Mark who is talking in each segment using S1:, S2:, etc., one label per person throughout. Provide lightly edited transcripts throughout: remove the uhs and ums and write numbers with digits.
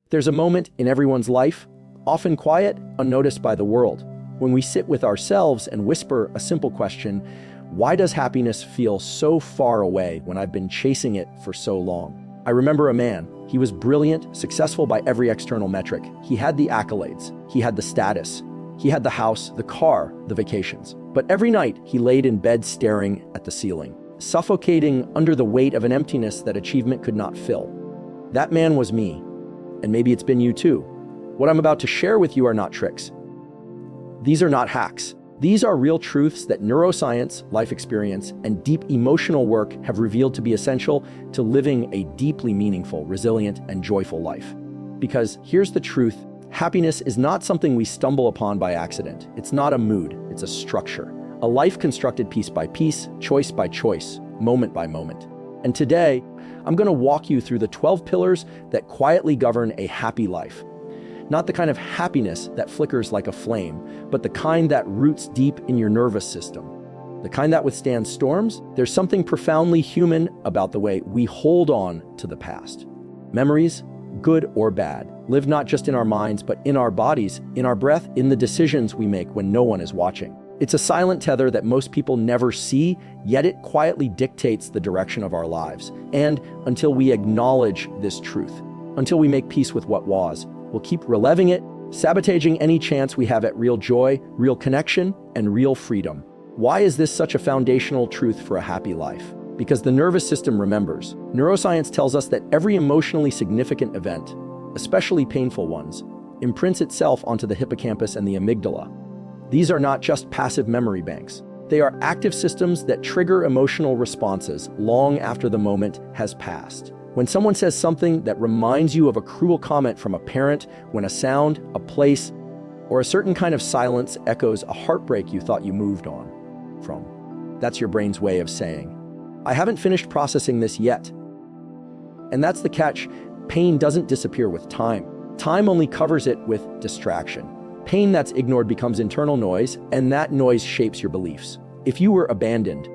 S1: There's a moment in everyone's life, often quiet, unnoticed by the world, when we sit with ourselves and whisper a simple question: why does happiness feel so far away when I've been chasing it for so long? I remember a man. He was brilliant, successful by every external metric. He had the accolades, he had the status, he had the house, the car, the vacations. But every night he laid in bed staring at the ceiling, suffocating under the weight of an emptiness that achievement could not fill. That man was me, and maybe it's been you too. What I'm about to share with you are not tricks. These are not hacks. These are real truths that neuroscience, life experience, and deep emotional work have revealed to be essential to living a deeply meaningful, resilient, and joyful life. Because here's the truth: happiness is not something we stumble upon by accident. It's not a mood, it's a structure. A life constructed piece by piece, choice by choice, moment by moment. And today, I'm going to walk you through the 12 pillars that quietly govern a happy life. Not the kind of happiness that flickers like a flame, but the kind that roots deep in your nervous system. The kind that withstands storms. There's something profoundly human about the way we hold on to the past. Memories, good or bad, live not just in our minds, but in our bodies, in our breath, in the decisions we make when no one is watching. It's a silent tether that most people never see, yet it quietly dictates the direction of our lives. And until we acknowledge this truth, until we make peace with what was, we'll keep reliving it, sabotaging any chance we have at real joy, real connection, and real freedom. Why is this such a foundational truth for a happy life? Because the nervous system remembers. Neuroscience tells us that every emotionally significant event, especially painful ones, imprints itself onto the hippocampus and the amygdala. These are not just passive memory banks. They are active systems that trigger emotional responses long after the moment has passed. When someone says something that reminds you of a cruel comment from a parent, when a sound, a place, or a certain kind of silence echoes a heartbreak you thought you moved on from, that's your brain's way of saying, I haven't finished processing this yet. And that's the catch. Pain doesn't disappear with time. Time only covers it with distraction. Pain that's ignored becomes internal noise, and that noise shapes your beliefs. If you were abandoned,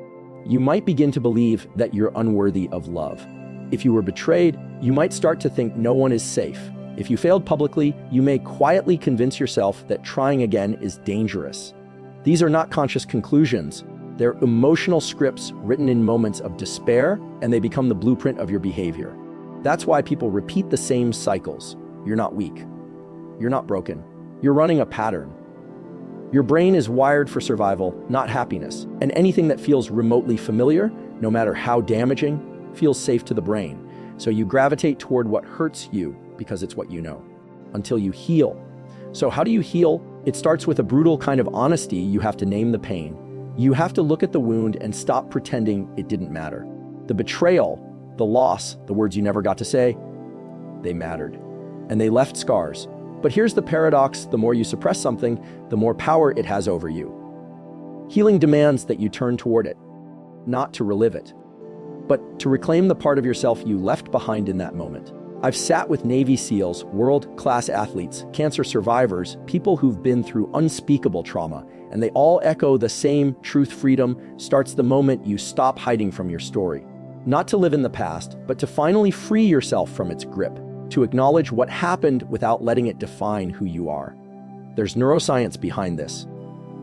S1: you might begin to believe that you're unworthy of love. If you were betrayed, you might start to think no one is safe. If you failed publicly, you may quietly convince yourself that trying again is dangerous. These are not conscious conclusions. They're emotional scripts written in moments of despair, and they become the blueprint of your behavior. That's why people repeat the same cycles. You're not weak. You're not broken. You're running a pattern. Your brain is wired for survival, not happiness. And anything that feels remotely familiar, no matter how damaging, feels safe to the brain. So you gravitate toward what hurts you because it's what you know, until you heal. So how do you heal? It starts with a brutal kind of honesty. You have to name the pain. You have to look at the wound and stop pretending it didn't matter. The betrayal, the loss, the words you never got to say, they mattered. And they left scars. But here's the paradox: the more you suppress something, the more power it has over you. Healing demands that you turn toward it, not to relive it, but to reclaim the part of yourself you left behind in that moment. I've sat with Navy SEALs, world-class athletes, cancer survivors, people who've been through unspeakable trauma, and they all echo the same truth: freedom starts the moment you stop hiding from your story. Not to live in the past, but to finally free yourself from its grip, to acknowledge what happened without letting it define who you are. There's neuroscience behind this.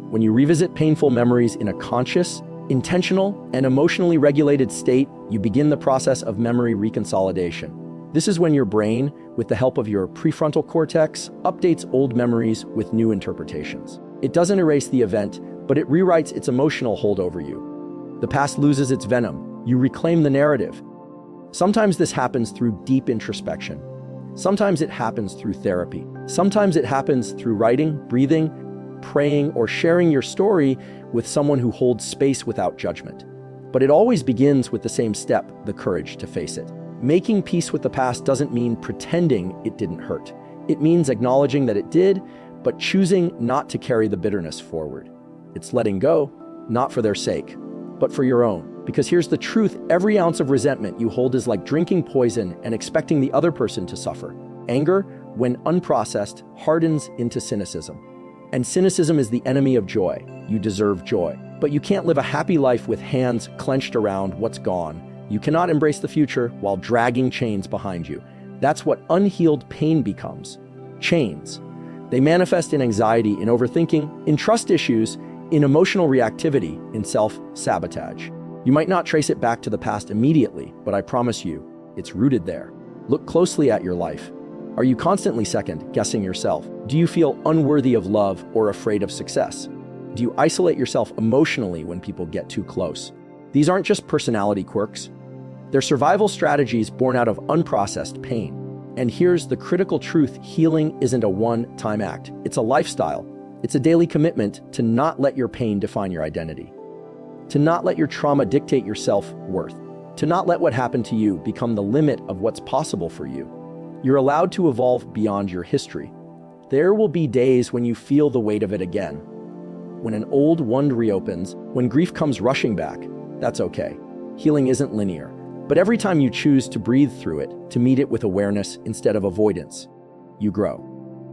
S1: When you revisit painful memories in a conscious, intentional, and emotionally regulated state, you begin the process of memory reconsolidation. This is when your brain, with the help of your prefrontal cortex, updates old memories with new interpretations. It doesn't erase the event, but it rewrites its emotional hold over you. The past loses its venom. You reclaim the narrative. Sometimes this happens through deep introspection. Sometimes it happens through therapy. Sometimes it happens through writing, breathing, praying, or sharing your story with someone who holds space without judgment. But it always begins with the same step: the courage to face it. Making peace with the past doesn't mean pretending it didn't hurt. It means acknowledging that it did, but choosing not to carry the bitterness forward. It's letting go, not for their sake, but for your own. Because here's the truth: every ounce of resentment you hold is like drinking poison and expecting the other person to suffer. Anger, when unprocessed, hardens into cynicism. And cynicism is the enemy of joy. You deserve joy. But you can't live a happy life with hands clenched around what's gone. You cannot embrace the future while dragging chains behind you. That's what unhealed pain becomes. Chains. They manifest in anxiety, in overthinking, in trust issues, in emotional reactivity, in self-sabotage. You might not trace it back to the past immediately, but I promise you, it's rooted there. Look closely at your life. Are you constantly second-guessing yourself? Do you feel unworthy of love or afraid of success? Do you isolate yourself emotionally when people get too close? These aren't just personality quirks. They're survival strategies born out of unprocessed pain. And here's the critical truth: healing isn't a one-time act. It's a lifestyle. It's a daily commitment to not let your pain define your identity, to not let your trauma dictate your self-worth, to not let what happened to you become the limit of what's possible for you. You're allowed to evolve beyond your history. There will be days when you feel the weight of it again, when an old wound reopens, when grief comes rushing back. That's okay. Healing isn't linear. But every time you choose to breathe through it, to meet it with awareness instead of avoidance, you grow.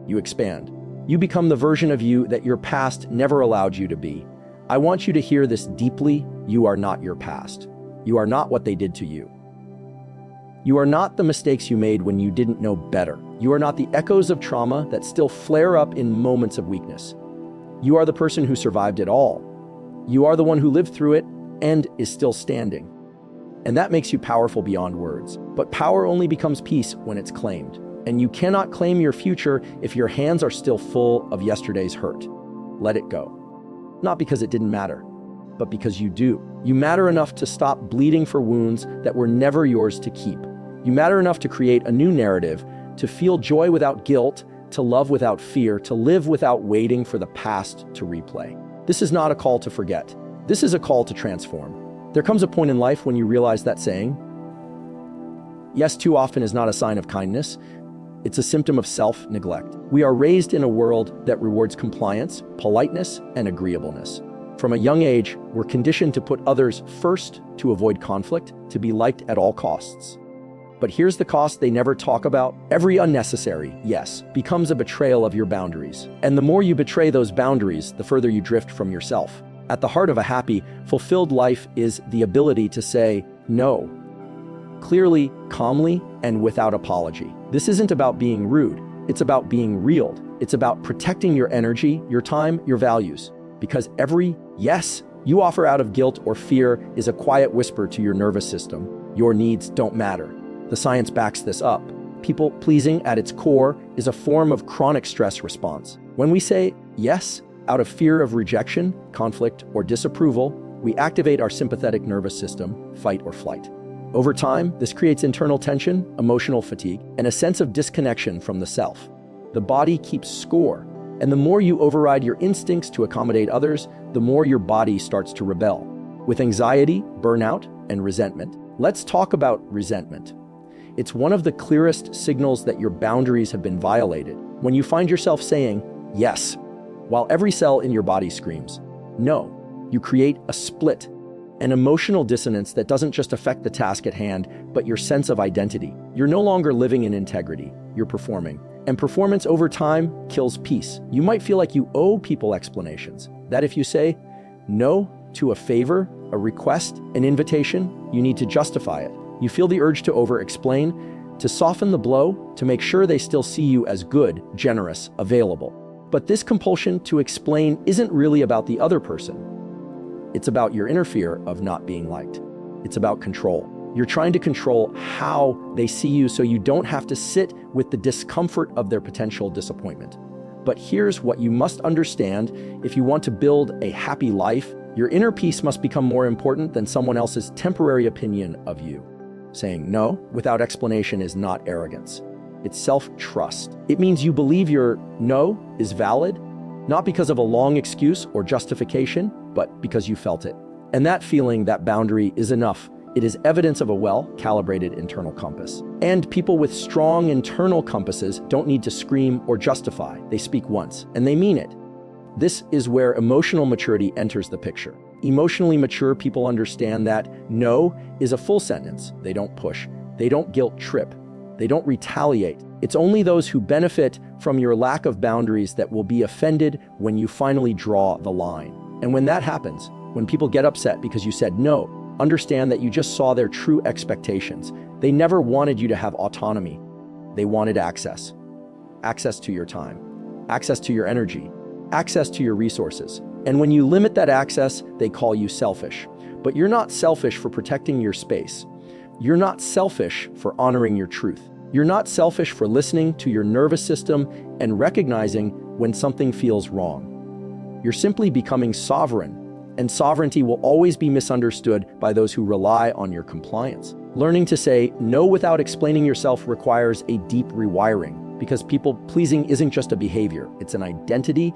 S1: You expand. You become the version of you that your past never allowed you to be. I want you to hear this deeply. You are not your past. You are not what they did to you. You are not the mistakes you made when you didn't know better. You are not the echoes of trauma that still flare up in moments of weakness. You are the person who survived it all. You are the one who lived through it and is still standing. And that makes you powerful beyond words. But power only becomes peace when it's claimed. And you cannot claim your future if your hands are still full of yesterday's hurt. Let it go. Not because it didn't matter, but because you do. You matter enough to stop bleeding for wounds that were never yours to keep. You matter enough to create a new narrative, to feel joy without guilt, to love without fear, to live without waiting for the past to replay. This is not a call to forget. This is a call to transform. There comes a point in life when you realize that saying, yes, too often is not a sign of kindness. It's a symptom of self-neglect. We are raised in a world that rewards compliance, politeness, and agreeableness. From a young age, we're conditioned to put others first, to avoid conflict, to be liked at all costs. But here's the cost they never talk about. Every unnecessary yes becomes a betrayal of your boundaries. And the more you betray those boundaries, the further you drift from yourself. At the heart of a happy, fulfilled life is the ability to say no, clearly, calmly, and without apology. This isn't about being rude. It's about being real. It's about protecting your energy, your time, your values. Because every yes you offer out of guilt or fear is a quiet whisper to your nervous system. Your needs don't matter. The science backs this up. People-pleasing at its core is a form of chronic stress response. When we say yes out of fear of rejection, conflict, or disapproval, we activate our sympathetic nervous system, fight or flight. Over time, this creates internal tension, emotional fatigue, and a sense of disconnection from the self. The body keeps score, and the more you override your instincts to accommodate others, the more your body starts to rebel. With anxiety, burnout, and resentment. Let's talk about resentment. It's one of the clearest signals that your boundaries have been violated. When you find yourself saying yes, while every cell in your body screams no, you create a split, an emotional dissonance that doesn't just affect the task at hand, but your sense of identity. You're no longer living in integrity, you're performing. And performance over time kills peace. You might feel like you owe people explanations. That if you say no to a favor, a request, an invitation, you need to justify it. You feel the urge to over-explain, to soften the blow, to make sure they still see you as good, generous, available. But this compulsion to explain isn't really about the other person. It's about your inner fear of not being liked. It's about control. You're trying to control how they see you so you don't have to sit with the discomfort of their potential disappointment. But here's what you must understand: if you want to build a happy life, your inner peace must become more important than someone else's temporary opinion of you. Saying no without explanation is not arrogance. It's self-trust. It means you believe your no is valid, not because of a long excuse or justification, but because you felt it. And that feeling, that boundary, is enough. It is evidence of a well-calibrated internal compass. And people with strong internal compasses don't need to scream or justify. They speak once, and they mean it. This is where emotional maturity enters the picture. Emotionally mature people understand that no is a full sentence. They don't push. They don't guilt trip. They don't retaliate. It's only those who benefit from your lack of boundaries that will be offended when you finally draw the line. And when that happens, when people get upset because you said no, understand that you just saw their true expectations. They never wanted you to have autonomy. They wanted access. Access to your time, access to your energy, access to your resources. And when you limit that access, they call you selfish. But you're not selfish for protecting your space. You're not selfish for honoring your truth. You're not selfish for listening to your nervous system and recognizing when something feels wrong. You're simply becoming sovereign, and sovereignty will always be misunderstood by those who rely on your compliance. Learning to say no without explaining yourself requires a deep rewiring, because people-pleasing isn't just a behavior, it's an identity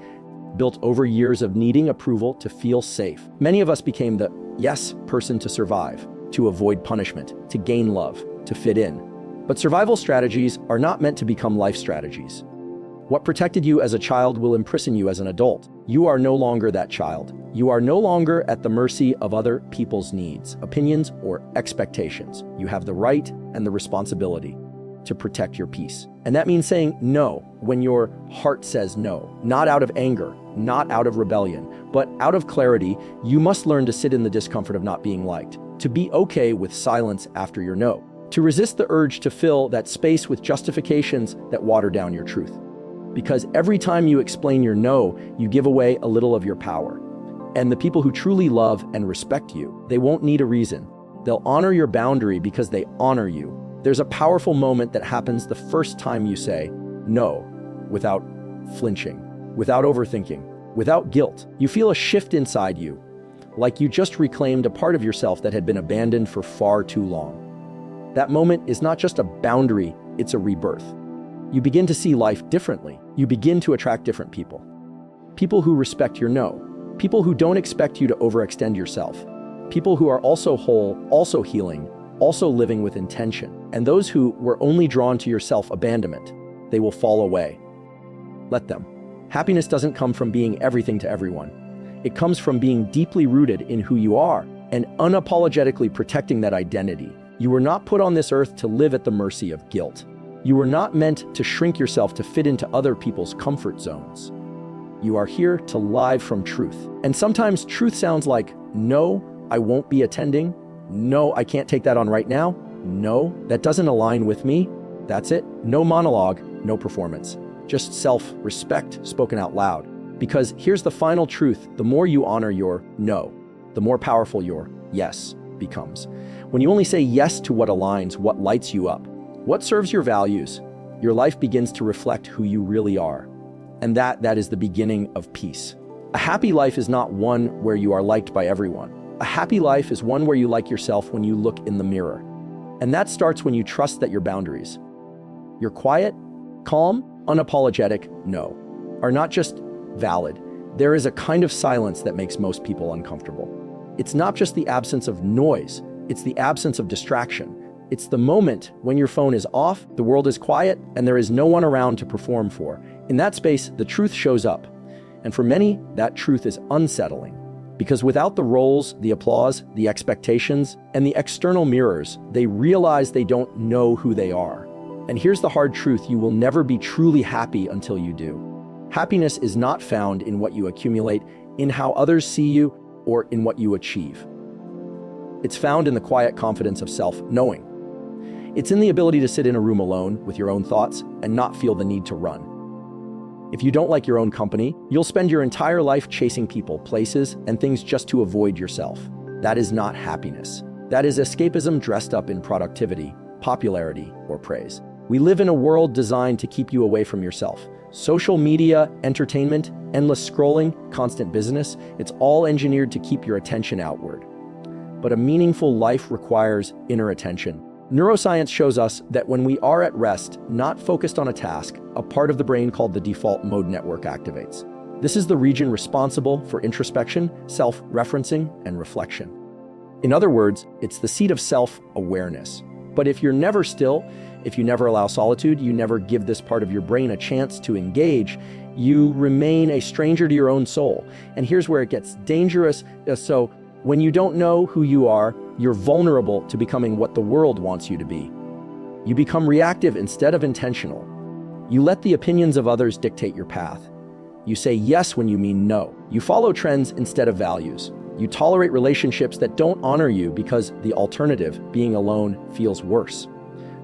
S1: built over years of needing approval to feel safe. Many of us became the yes person to survive, to avoid punishment, to gain love, to fit in. But survival strategies are not meant to become life strategies. What protected you as a child will imprison you as an adult. You are no longer that child. You are no longer at the mercy of other people's needs, opinions, or expectations. You have the right and the responsibility to protect your peace. And that means saying no when your heart says no, not out of anger, not out of rebellion, but out of clarity. You must learn to sit in the discomfort of not being liked, to be okay with silence after your no, to resist the urge to fill that space with justifications that water down your truth. Because every time you explain your no, you give away a little of your power. And the people who truly love and respect you, they won't need a reason. They'll honor your boundary because they honor you. There's a powerful moment that happens the first time you say no, without flinching, without overthinking, without guilt. You feel a shift inside you, like you just reclaimed a part of yourself that had been abandoned for far too long. That moment is not just a boundary, it's a rebirth. You begin to see life differently. You begin to attract different people. People who respect your no. People who don't expect you to overextend yourself. People who are also whole, also healing, also living with intention. And those who were only drawn to your self-abandonment, they will fall away. Let them. Happiness doesn't come from being everything to everyone. It comes from being deeply rooted in who you are and unapologetically protecting that identity. You were not put on this earth to live at the mercy of guilt. You were not meant to shrink yourself to fit into other people's comfort zones. You are here to live from truth. And sometimes truth sounds like, no, I won't be attending. No, I can't take that on right now. No, that doesn't align with me. That's it. No monologue, no performance. Just self-respect spoken out loud. Because here's the final truth. The more you honor your no, the more powerful your yes becomes. When you only say yes to what aligns, what lights you up, what serves your values, your life begins to reflect who you really are. And that is the beginning of peace. A happy life is not one where you are liked by everyone. A happy life is one where you like yourself when you look in the mirror. And that starts when you trust that your boundaries, your quiet, calm, unapologetic no, are not just valid. There is a kind of silence that makes most people uncomfortable. It's not just the absence of noise, it's the absence of distraction. It's the moment when your phone is off, the world is quiet, and there is no one around to perform for. In that space, the truth shows up. And for many, that truth is unsettling. Because without the roles, the applause, the expectations, and the external mirrors, they realize they don't know who they are. And here's the hard truth: you will never be truly happy until you do. Happiness is not found in what you accumulate, in how others see you, or in what you achieve. It's found in the quiet confidence of self-knowing. It's in the ability to sit in a room alone with your own thoughts and not feel the need to run. If you don't like your own company, you'll spend your entire life chasing people, places, and things just to avoid yourself. That is not happiness. That is escapism dressed up in productivity, popularity, or praise. We live in a world designed to keep you away from yourself. Social media, entertainment, endless scrolling, constant business, it's all engineered to keep your attention outward. But a meaningful life requires inner attention. Neuroscience shows us that when we are at rest, not focused on a task, a part of the brain called the default mode network activates. This is the region responsible for introspection, self-referencing, and reflection. In other words, it's the seat of self-awareness. But if you're never still, if you never allow solitude, you never give this part of your brain a chance to engage, you remain a stranger to your own soul. And here's where it gets dangerous. So when you don't know who you are, you're vulnerable to becoming what the world wants you to be. You become reactive instead of intentional. You let the opinions of others dictate your path. You say yes when you mean no. You follow trends instead of values. You tolerate relationships that don't honor you because the alternative, being alone, feels worse.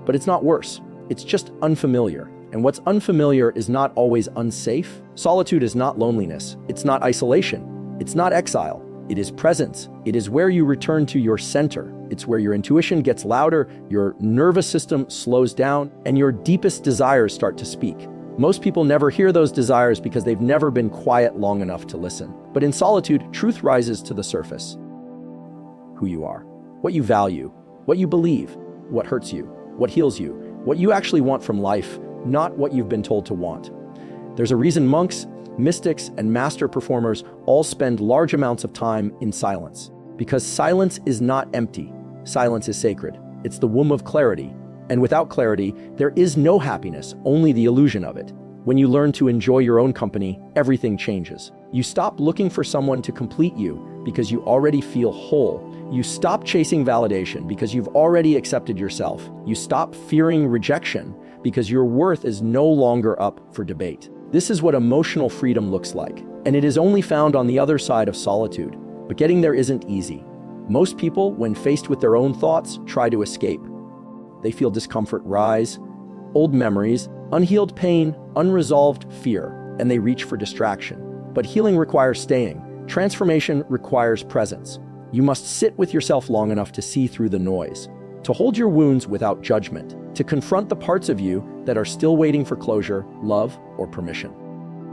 S1: But it's not worse. It's just unfamiliar. And what's unfamiliar is not always unsafe. Solitude is not loneliness. It's not isolation. It's not exile. It is presence. It is where you return to your center. It's where your intuition gets louder, your nervous system slows down, and your deepest desires start to speak. Most people never hear those desires because they've never been quiet long enough to listen. But in solitude, truth rises to the surface. Who you are, what you value, what you believe, what hurts you, what heals you, what you actually want from life, not what you've been told to want. There's a reason monks, mystics, and master performers all spend large amounts of time in silence. Because silence is not empty. Silence is sacred. It's the womb of clarity. And without clarity, there is no happiness, only the illusion of it. When you learn to enjoy your own company, everything changes. You stop looking for someone to complete you because you already feel whole. You stop chasing validation because you've already accepted yourself. You stop fearing rejection because your worth is no longer up for debate. This is what emotional freedom looks like, and it is only found on the other side of solitude. But getting there isn't easy. Most people, when faced with their own thoughts, try to escape. They feel discomfort rise, old memories, unhealed pain, unresolved fear, and they reach for distraction. But healing requires staying. Transformation requires presence. You must sit with yourself long enough to see through the noise, to hold your wounds without judgment, to confront the parts of you that are still waiting for closure, love, or permission.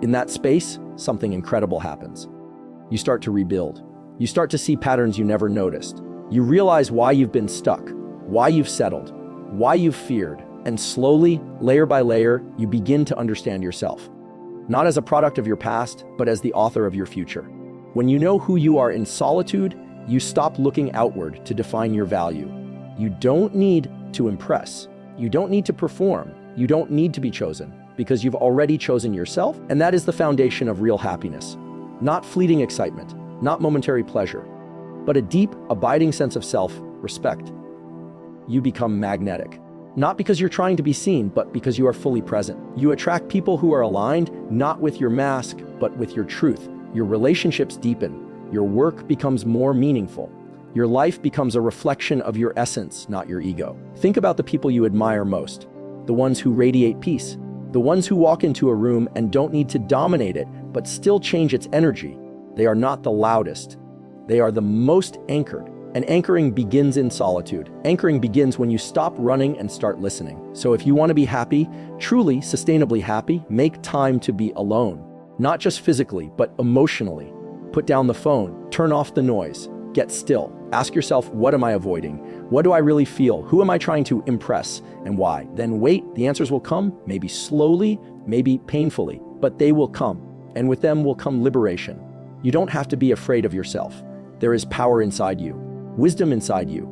S1: In that space, something incredible happens. You start to rebuild. You start to see patterns you never noticed. You realize why you've been stuck, why you've settled, why you've feared, and slowly, layer by layer, you begin to understand yourself. Not as a product of your past, but as the author of your future. When you know who you are in solitude, you stop looking outward to define your value. You don't need to impress. You don't need to perform. You don't need to be chosen, because you've already chosen yourself, and that is the foundation of real happiness. Not fleeting excitement, not momentary pleasure, but a deep, abiding sense of self-respect. You become magnetic, not because you're trying to be seen, but because you are fully present. You attract people who are aligned, not with your mask, but with your truth. Your relationships deepen. Your work becomes more meaningful. Your life becomes a reflection of your essence, not your ego. Think about the people you admire most, the ones who radiate peace, the ones who walk into a room and don't need to dominate it, but still change its energy. They are not the loudest. They are the most anchored. And anchoring begins in solitude. Anchoring begins when you stop running and start listening. So if you want to be happy, truly, sustainably happy, make time to be alone. Not just physically, but emotionally. Put down the phone, turn off the noise, get still. Ask yourself, what am I avoiding? What do I really feel? Who am I trying to impress, and why? Then wait, the answers will come, maybe slowly, maybe painfully, but they will come. And with them will come liberation. You don't have to be afraid of yourself. There is power inside you, wisdom inside you,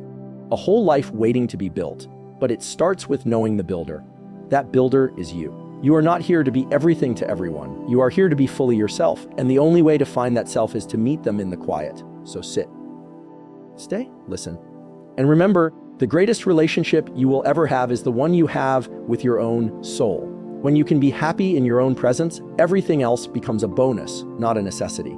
S1: a whole life waiting to be built. But it starts with knowing the builder. That builder is you. You are not here to be everything to everyone. You are here to be fully yourself, and the only way to find that self is to meet them in the quiet. So sit, stay, listen. And remember, the greatest relationship you will ever have is the one you have with your own soul. When you can be happy in your own presence, everything else becomes a bonus, not a necessity.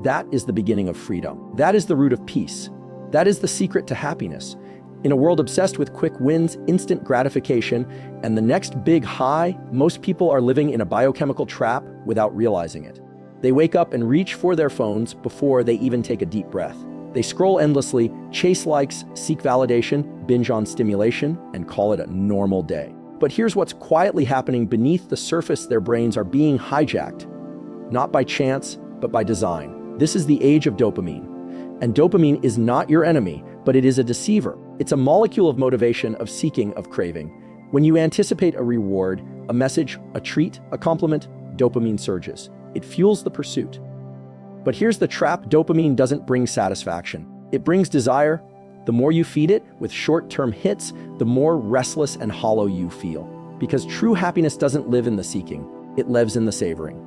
S1: That is the beginning of freedom. That is the root of peace. That is the secret to happiness. In a world obsessed with quick wins, instant gratification, and the next big high, most people are living in a biochemical trap without realizing it. They wake up and reach for their phones before they even take a deep breath. They scroll endlessly, chase likes, seek validation, binge on stimulation, and call it a normal day. But here's what's quietly happening beneath the surface: their brains are being hijacked. Not by chance, but by design. This is the age of dopamine. And dopamine is not your enemy, but it is a deceiver. It's a molecule of motivation, of seeking, of craving. When you anticipate a reward, a message, a treat, a compliment, dopamine surges. It fuels the pursuit. But here's the trap: dopamine doesn't bring satisfaction. It brings desire. The more you feed it with short-term hits, the more restless and hollow you feel. Because true happiness doesn't live in the seeking, it lives in the savoring.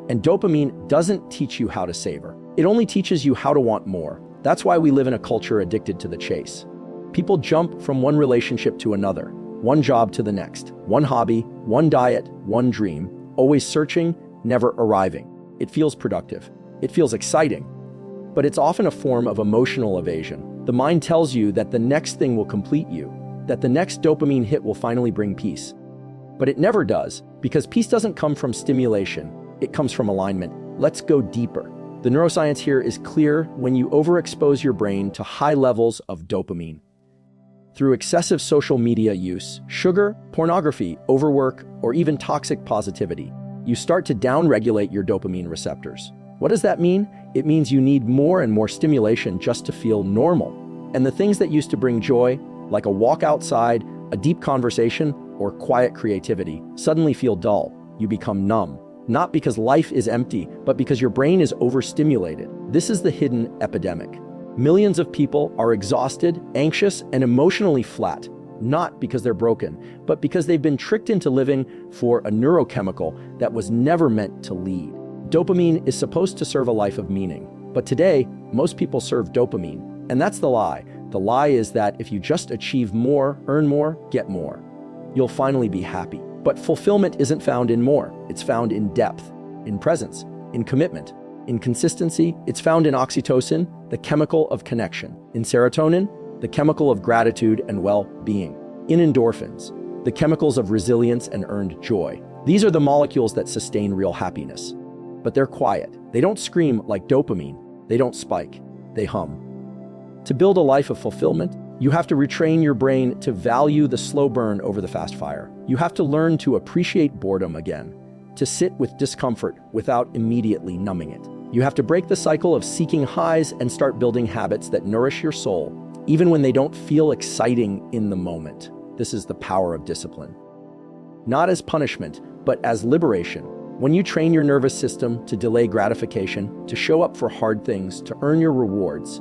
S1: And dopamine doesn't teach you how to savor. It only teaches you how to want more. That's why we live in a culture addicted to the chase. People jump from one relationship to another, one job to the next, one hobby, one diet, one dream, always searching, never arriving. It feels productive. It feels exciting. But it's often a form of emotional evasion. The mind tells you that the next thing will complete you. that the next dopamine hit will finally bring peace. But it never does, because peace doesn't come from stimulation, it comes from alignment. Let's go deeper. The neuroscience here is clear: when you overexpose your brain to high levels of dopamine, through excessive social media use, sugar, pornography, overwork, or even toxic positivity, you start to downregulate your dopamine receptors. What does that mean? It means you need more and more stimulation just to feel normal. And the things that used to bring joy, like a walk outside, a deep conversation, or quiet creativity, suddenly feel dull. You become numb. Not because life is empty, but because your brain is overstimulated. This is the hidden epidemic. Millions of people are exhausted, anxious, and emotionally flat, not because they're broken, but because they've been tricked into living for a neurochemical that was never meant to lead. Dopamine is supposed to serve a life of meaning, but today, most people serve dopamine, and that's the lie. The lie is that if you just achieve more, earn more, get more, you'll finally be happy. But fulfillment isn't found in more. It's found in depth, in presence, in commitment, in consistency. It's found in oxytocin, the chemical of connection, in serotonin, the chemical of gratitude and well-being, in endorphins, the chemicals of resilience and earned joy. These are the molecules that sustain real happiness. But they're quiet. They don't scream like dopamine. They don't spike. They hum. To build a life of fulfillment, you have to retrain your brain to value the slow burn over the fast fire. You have to learn to appreciate boredom again, to sit with discomfort without immediately numbing it. You have to break the cycle of seeking highs and start building habits that nourish your soul, even when they don't feel exciting in the moment. This is the power of discipline. Not as punishment, but as liberation. When you train your nervous system to delay gratification, to show up for hard things, to earn your rewards,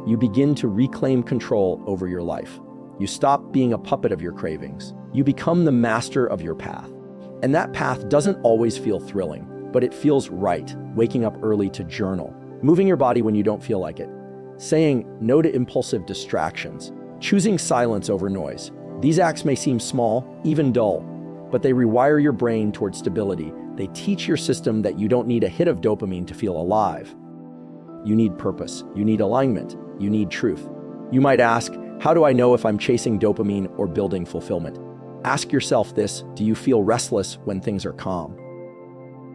S1: you begin to reclaim control over your life. You stop being a puppet of your cravings. You become the master of your path. And that path doesn't always feel thrilling, but it feels right. Waking up early to journal, moving your body when you don't feel like it, saying no to impulsive distractions, choosing silence over noise. These acts may seem small, even dull, but they rewire your brain towards stability. They teach your system that you don't need a hit of dopamine to feel alive. You need purpose. You need alignment. You need truth. You might ask, how do I know if I'm chasing dopamine or building fulfillment? Ask yourself this: do you feel restless when things are calm?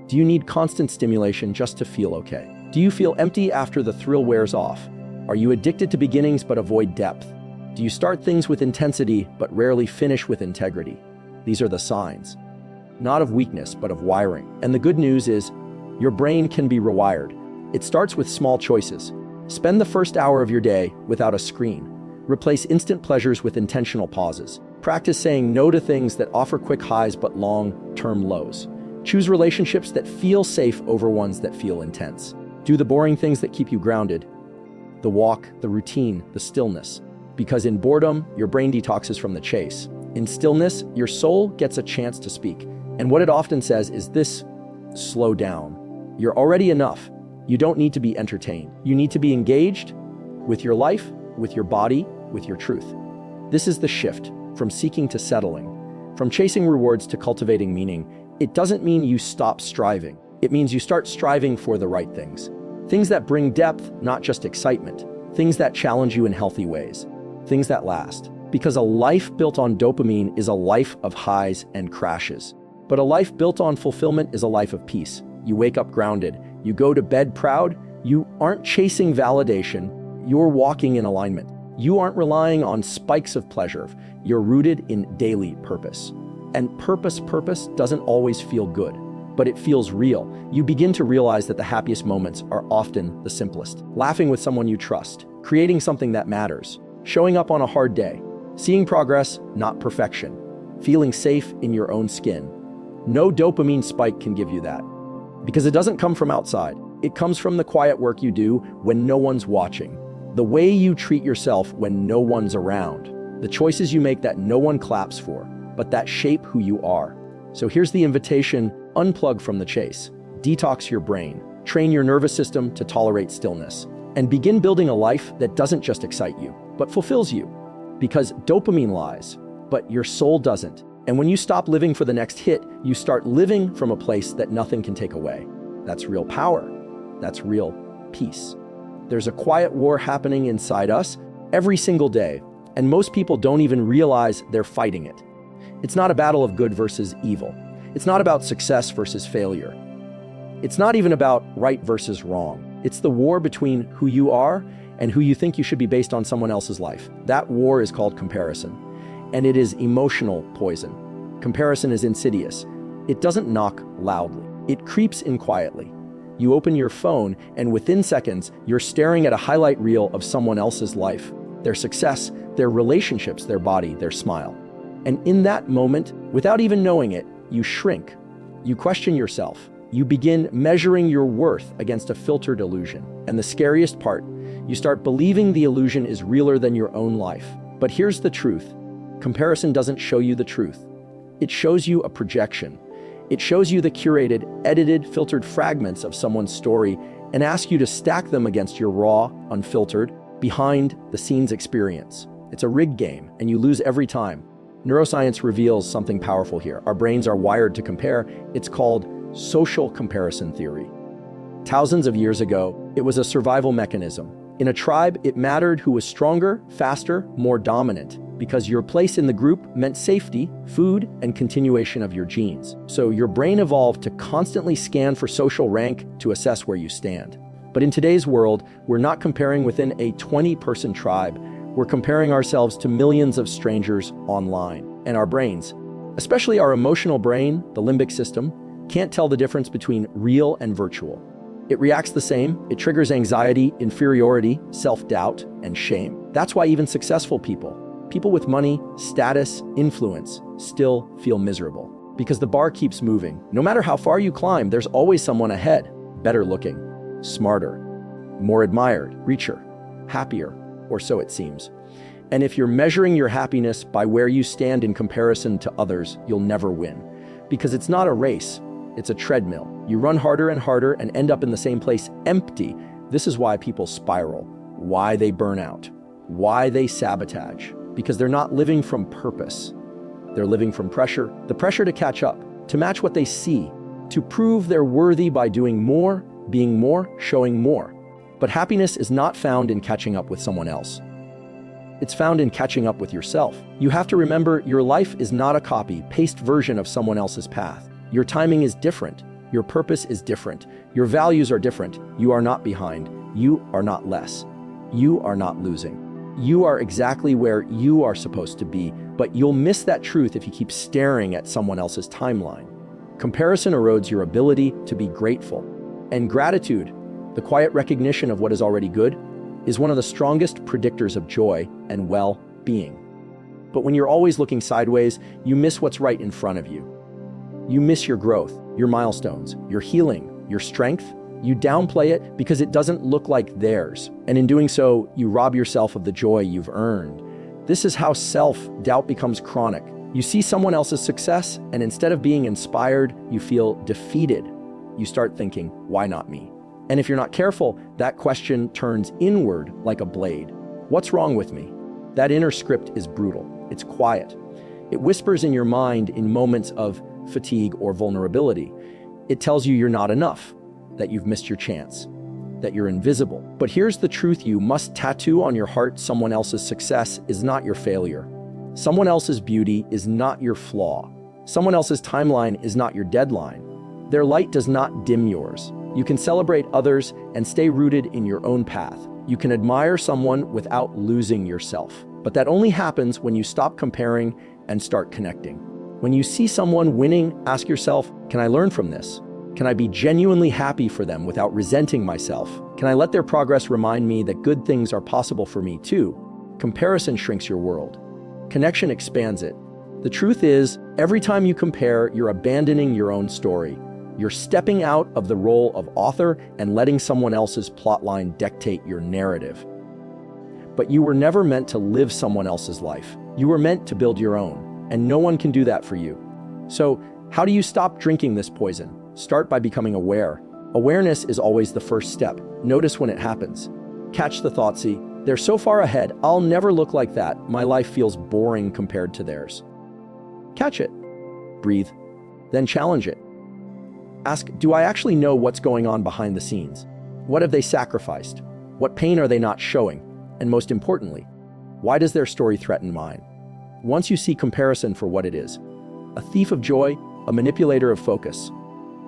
S1: Do you need constant stimulation just to feel okay? Do you feel empty after the thrill wears off? Are you addicted to beginnings but avoid depth? Do you start things with intensity but rarely finish with integrity? These are the signs, not of weakness, but of wiring. And the good news is, your brain can be rewired. It starts with small choices. Spend the first hour of your day without a screen. Replace instant pleasures with intentional pauses. Practice saying no to things that offer quick highs but long-term lows. Choose relationships that feel safe over ones that feel intense. Do the boring things that keep you grounded. The walk, the routine, the stillness. Because in boredom, your brain detoxes from the chase. In stillness, your soul gets a chance to speak. And what it often says is this: slow down. You're already enough. You don't need to be entertained. You need to be engaged with your life, with your body, with your truth. This is the shift from seeking to settling, from chasing rewards to cultivating meaning. It doesn't mean you stop striving. It means you start striving for the right things. Things that bring depth, not just excitement. Things that challenge you in healthy ways. Things that last. Because a life built on dopamine is a life of highs and crashes. But a life built on fulfillment is a life of peace. You wake up grounded. You go to bed proud. You aren't chasing validation. You're walking in alignment. You aren't relying on spikes of pleasure. You're rooted in daily purpose. And purpose doesn't always feel good, but it feels real. You begin to realize that the happiest moments are often the simplest. Laughing with someone you trust, creating something that matters, showing up on a hard day, seeing progress, not perfection, feeling safe in your own skin. No dopamine spike can give you that, because it doesn't come from outside. It comes from the quiet work you do when no one's watching, the way you treat yourself when no one's around, the choices you make that no one claps for, but that shape who you are. So here's the invitation: unplug from the chase, detox your brain, train your nervous system to tolerate stillness, and begin building a life that doesn't just excite you, but fulfills you. Because dopamine lies, but your soul doesn't. And when you stop living for the next hit, you start living from a place that nothing can take away. That's real power. That's real peace. There's a quiet war happening inside us every single day. And most people don't even realize they're fighting it. It's not a battle of good versus evil. It's not about success versus failure. It's not even about right versus wrong. It's the war between who you are and who you think you should be based on someone else's life. That war is called comparison, and it is emotional poison. Comparison is insidious. It doesn't knock loudly. It creeps in quietly. You open your phone, and within seconds, you're staring at a highlight reel of someone else's life, their success, their relationships, their body, their smile. And in that moment, without even knowing it, you shrink. You question yourself. You begin measuring your worth against a filtered illusion. And the scariest part, you start believing the illusion is realer than your own life. But here's the truth. Comparison doesn't show you the truth. It shows you a projection. It shows you the curated, edited, filtered fragments of someone's story and asks you to stack them against your raw, unfiltered, behind-the-scenes experience. It's a rigged game, and you lose every time. Neuroscience reveals something powerful here. Our brains are wired to compare. It's called social comparison theory. Thousands of years ago, it was a survival mechanism. In a tribe, it mattered who was stronger, faster, more dominant, because your place in the group meant safety, food, and continuation of your genes. So your brain evolved to constantly scan for social rank to assess where you stand. But in today's world, we're not comparing within a 20-person tribe. We're comparing ourselves to millions of strangers online. And our brains, especially our emotional brain, the limbic system, can't tell the difference between real and virtual. It reacts the same. It triggers anxiety, inferiority, self-doubt, and shame. That's why even successful people with money, status, influence, still feel miserable. Because the bar keeps moving. No matter how far you climb, there's always someone ahead, better looking, smarter, more admired, richer, happier, or so it seems. And if you're measuring your happiness by where you stand in comparison to others, you'll never win. Because it's not a race, it's a treadmill. You run harder and harder and end up in the same place, empty. This is why people spiral, why they burn out, why they sabotage. Because they're not living from purpose. They're living from pressure, the pressure to catch up, to match what they see, to prove they're worthy by doing more, being more, showing more. But happiness is not found in catching up with someone else. It's found in catching up with yourself. You have to remember your life is not a copy-paste version of someone else's path. Your timing is different. Your purpose is different. Your values are different. You are not behind. You are not less. You are not losing. You are exactly where you are supposed to be, but you'll miss that truth if you keep staring at someone else's timeline. Comparison erodes your ability to be grateful. And gratitude, the quiet recognition of what is already good, is one of the strongest predictors of joy and well-being. But when you're always looking sideways, you miss what's right in front of you. You miss your growth, your milestones, your healing, your strength. You downplay it because it doesn't look like theirs. And in doing so, you rob yourself of the joy you've earned. This is how self-doubt becomes chronic. You see someone else's success, and instead of being inspired, you feel defeated. You start thinking, why not me? And if you're not careful, that question turns inward like a blade. What's wrong with me? That inner script is brutal. It's quiet. It whispers in your mind in moments of fatigue or vulnerability. It tells you you're not enough, that you've missed your chance, that you're invisible. But here's the truth you must tattoo on your heart: someone else's success is not your failure. Someone else's beauty is not your flaw. Someone else's timeline is not your deadline. Their light does not dim yours. You can celebrate others and stay rooted in your own path. You can admire someone without losing yourself. But that only happens when you stop comparing and start connecting. When you see someone winning, ask yourself, can I learn from this? Can I be genuinely happy for them without resenting myself? Can I let their progress remind me that good things are possible for me too? Comparison shrinks your world. Connection expands it. The truth is, every time you compare, you're abandoning your own story. You're stepping out of the role of author and letting someone else's plotline dictate your narrative. But you were never meant to live someone else's life. You were meant to build your own, and no one can do that for you. So, how do you stop drinking this poison? Start by becoming aware. Awareness is always the first step. Notice when it happens. Catch the thought, see, they're so far ahead, I'll never look like that. My life feels boring compared to theirs. Catch it. Breathe. Then challenge it. Ask, do I actually know what's going on behind the scenes? What have they sacrificed? What pain are they not showing? And most importantly, Why does their story threaten mine? Once you see comparison for what it is, a thief of joy, a manipulator of focus,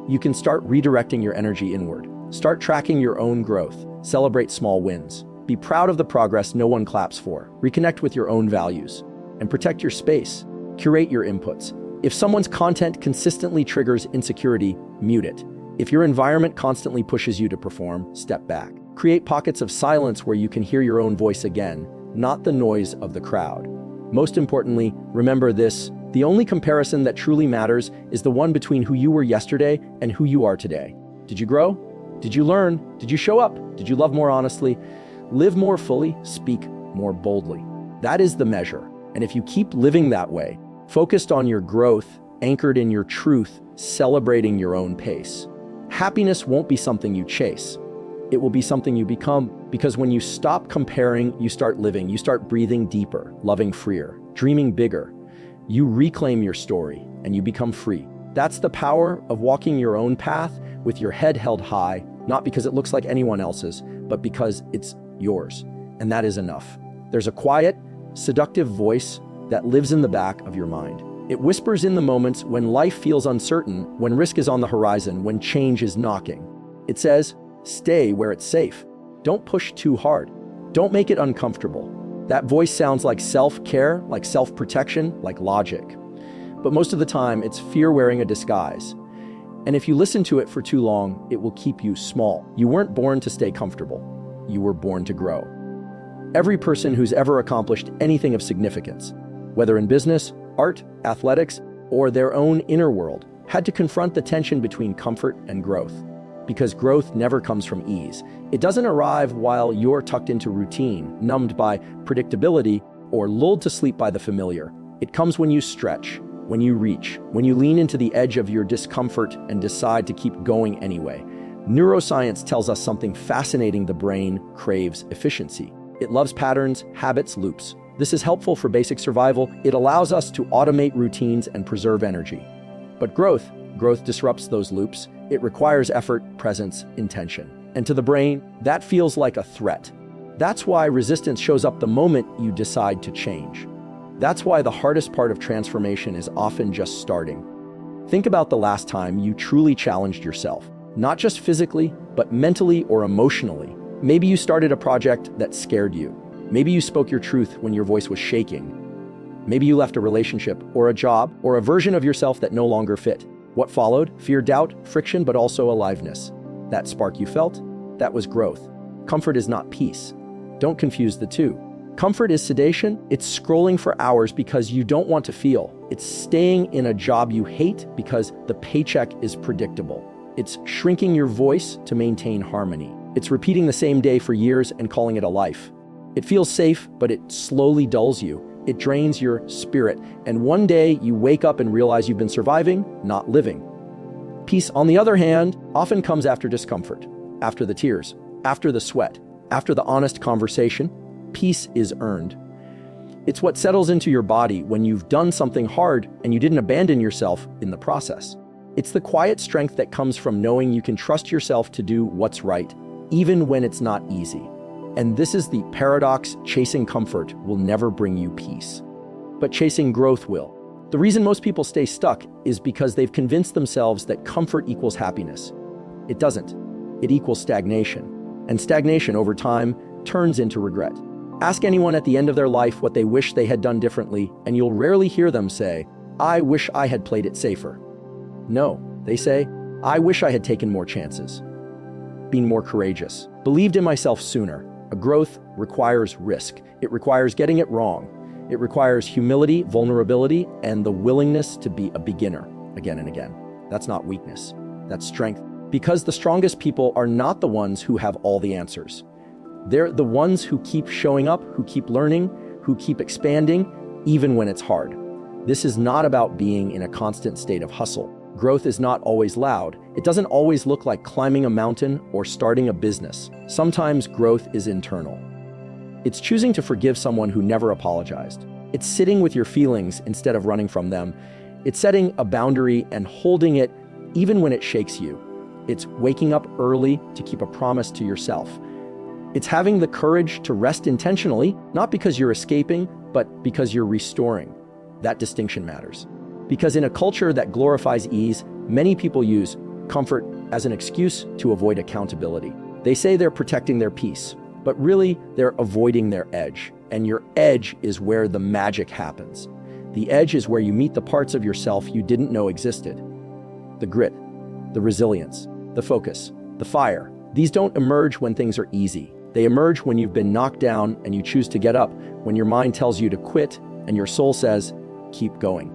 S1: you can start redirecting your energy inward. Start tracking your own growth. Celebrate small wins. Be proud of the progress no one claps for. Reconnect with your own values. And protect your space. Curate your inputs. If someone's content consistently triggers insecurity, mute it. If your environment constantly pushes you to perform, step back. Create pockets of silence where you can hear your own voice again, not the noise of the crowd. Most importantly, remember this: the only comparison that truly matters is the one between who you were yesterday and who you are today. Did you grow? Did you learn? Did you show up? Did you love more honestly? Live more fully? Speak more boldly? That is the measure. And if you keep living that way, focused on your growth, anchored in your truth, celebrating your own pace, happiness won't be something you chase. It will be something you become, because when you stop comparing, you start living, you start breathing deeper, loving freer, dreaming bigger. You reclaim your story and you become free. That's the power of walking your own path with your head held high, not because it looks like anyone else's, but because it's yours. And that is enough. There's a quiet, seductive voice that lives in the back of your mind. It whispers in the moments when life feels uncertain, when risk is on the horizon, when change is knocking. It says, stay where it's safe. Don't push too hard. Don't make it uncomfortable. That voice sounds like self-care, like self-protection, like logic. But most of the time, it's fear wearing a disguise. And if you listen to it for too long, it will keep you small. You weren't born to stay comfortable. You were born to grow. Every person who's ever accomplished anything of significance, whether in business, art, athletics, or their own inner world, had to confront the tension between comfort and growth. Because growth never comes from ease. It doesn't arrive while you're tucked into routine, numbed by predictability, or lulled to sleep by the familiar. It comes when you stretch, when you reach, when you lean into the edge of your discomfort and decide to keep going anyway. Neuroscience tells us something fascinating: the brain craves efficiency. It loves patterns, habits, loops. This is helpful for basic survival. It allows us to automate routines and preserve energy. But growth disrupts those loops. It requires effort, presence, intention. And to the brain, that feels like a threat. That's why resistance shows up the moment you decide to change. That's why the hardest part of transformation is often just starting. Think about the last time you truly challenged yourself, not just physically, but mentally or emotionally. Maybe you started a project that scared you. Maybe you spoke your truth when your voice was shaking. Maybe you left a relationship or a job or a version of yourself that no longer fit. What followed? Fear, doubt, friction, but also aliveness. That spark you felt? That was growth. Comfort is not peace. Don't confuse the two. Comfort is sedation. It's scrolling for hours because you don't want to feel. It's staying in a job you hate because the paycheck is predictable. It's shrinking your voice to maintain harmony. It's repeating the same day for years and calling it a life. It feels safe, but it slowly dulls you. It drains your spirit, and one day you wake up and realize you've been surviving, not living. Peace, on the other hand, often comes after discomfort, after the tears, after the sweat, after the honest conversation. Peace is earned. It's what settles into your body when you've done something hard and you didn't abandon yourself in the process. It's the quiet strength that comes from knowing you can trust yourself to do what's right, even when it's not easy. And this is the paradox: chasing comfort will never bring you peace, but chasing growth will. The reason most people stay stuck is because they've convinced themselves that comfort equals happiness. It doesn't. It equals stagnation. And stagnation over time turns into regret. Ask anyone at the end of their life what they wish they had done differently, and you'll rarely hear them say, "I wish I had played it safer." No, they say, "I wish I had taken more chances, been more courageous, believed in myself sooner." A growth requires risk. It requires getting it wrong. It requires humility, vulnerability, and the willingness to be a beginner again and again. That's not weakness. That's strength. Because the strongest people are not the ones who have all the answers. They're the ones who keep showing up, who keep learning, who keep expanding, even when it's hard. This is not about being in a constant state of hustle. Growth is not always loud. It doesn't always look like climbing a mountain or starting a business. Sometimes growth is internal. It's choosing to forgive someone who never apologized. It's sitting with your feelings instead of running from them. It's setting a boundary and holding it even when it shakes you. It's waking up early to keep a promise to yourself. It's having the courage to rest intentionally, not because you're escaping, but because you're restoring. That distinction matters. Because in a culture that glorifies ease, many people use comfort as an excuse to avoid accountability. They say they're protecting their peace, but really they're avoiding their edge. And your edge is where the magic happens. The edge is where you meet the parts of yourself you didn't know existed. The grit, the resilience, the focus, the fire. These don't emerge when things are easy. They emerge when you've been knocked down and you choose to get up, when your mind tells you to quit and your soul says, keep going.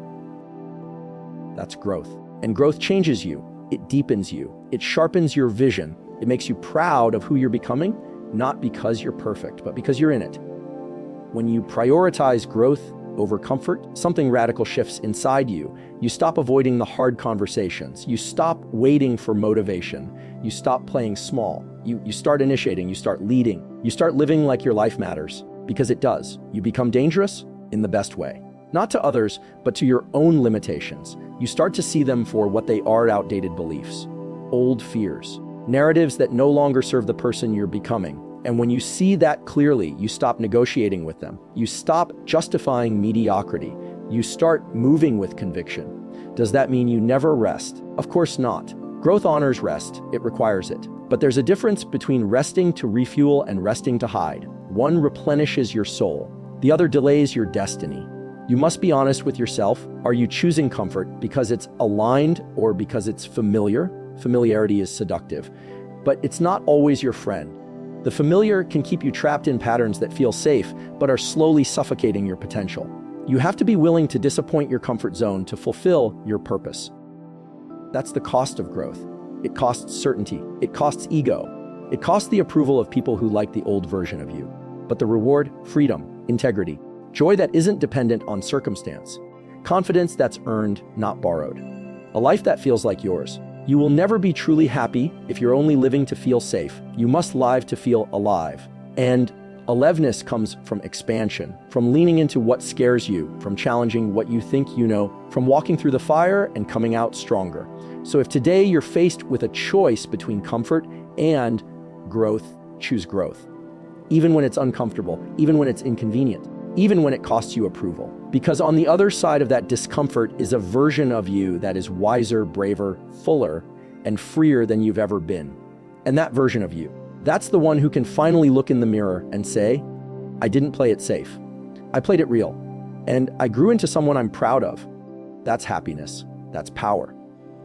S1: That's growth. And growth changes you. It deepens you. It sharpens your vision. It makes you proud of who you're becoming, not because you're perfect, but because you're in it. When you prioritize growth over comfort, something radical shifts inside you. You stop avoiding the hard conversations. You stop waiting for motivation. You stop playing small. You start initiating. You start leading. You start living like your life matters, because it does. You become dangerous in the best way. Not to others, but to your own limitations. You start to see them for what they are: outdated beliefs, old fears, narratives that no longer serve the person you're becoming. And when you see that clearly, you stop negotiating with them. You stop justifying mediocrity. You start moving with conviction. Does that mean you never rest? Of course not. Growth honors rest. It requires it. But there's a difference between resting to refuel and resting to hide. One replenishes your soul. The other delays your destiny. You must be honest with yourself. Are you choosing comfort because it's aligned or because it's familiar? Familiarity is seductive, but it's not always your friend. The familiar can keep you trapped in patterns that feel safe, but are slowly suffocating your potential. You have to be willing to disappoint your comfort zone to fulfill your purpose. That's the cost of growth. It costs certainty. It costs ego. It costs the approval of people who like the old version of you. But the reward: freedom, integrity, joy that isn't dependent on circumstance, confidence that's earned, not borrowed, a life that feels like yours. You will never be truly happy if you're only living to feel safe. You must live to feel alive. And aliveness comes from expansion, from leaning into what scares you, from challenging what you think you know, from walking through the fire and coming out stronger. So if today you're faced with a choice between comfort and growth, choose growth. Even when it's uncomfortable, even when it's inconvenient, even when it costs you approval. Because on the other side of that discomfort is a version of you that is wiser, braver, fuller, and freer than you've ever been. And that version of you, that's the one who can finally look in the mirror and say, I didn't play it safe. I played it real. And I grew into someone I'm proud of. That's happiness. That's power.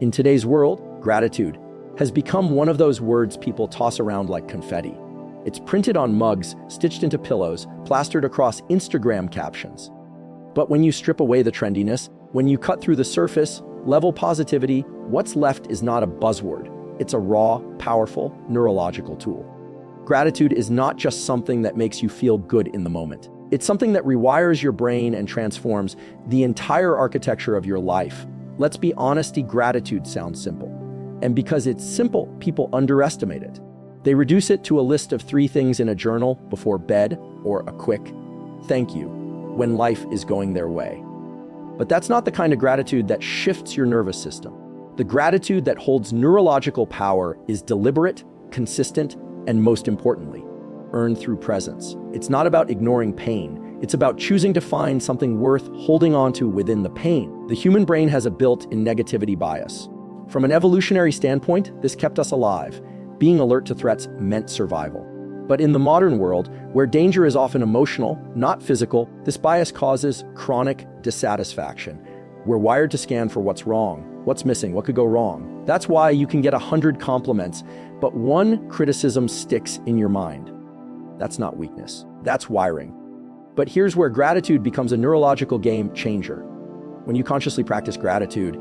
S1: In today's world, gratitude has become one of those words people toss around like confetti. It's printed on mugs, stitched into pillows, plastered across Instagram captions. But when you strip away the trendiness, when you cut through the surface, level positivity, what's left is not a buzzword. It's a raw, powerful, neurological tool. Gratitude is not just something that makes you feel good in the moment. It's something that rewires your brain and transforms the entire architecture of your life. Let's be honest, gratitude sounds simple. And because it's simple, people underestimate it. They reduce it to a list of 3 things in a journal before bed, or a quick thank you when life is going their way. But that's not the kind of gratitude that shifts your nervous system. The gratitude that holds neurological power is deliberate, consistent, and most importantly, earned through presence. It's not about ignoring pain. It's about choosing to find something worth holding on to within the pain. The human brain has a built-in negativity bias. From an evolutionary standpoint, this kept us alive. Being alert to threats meant survival. But in the modern world, where danger is often emotional, not physical, this bias causes chronic dissatisfaction. We're wired to scan for what's wrong, what's missing, what could go wrong. That's why you can get 100 compliments, but 1 criticism sticks in your mind. That's not weakness. That's wiring. But here's where gratitude becomes a neurological game changer. When you consciously practice gratitude,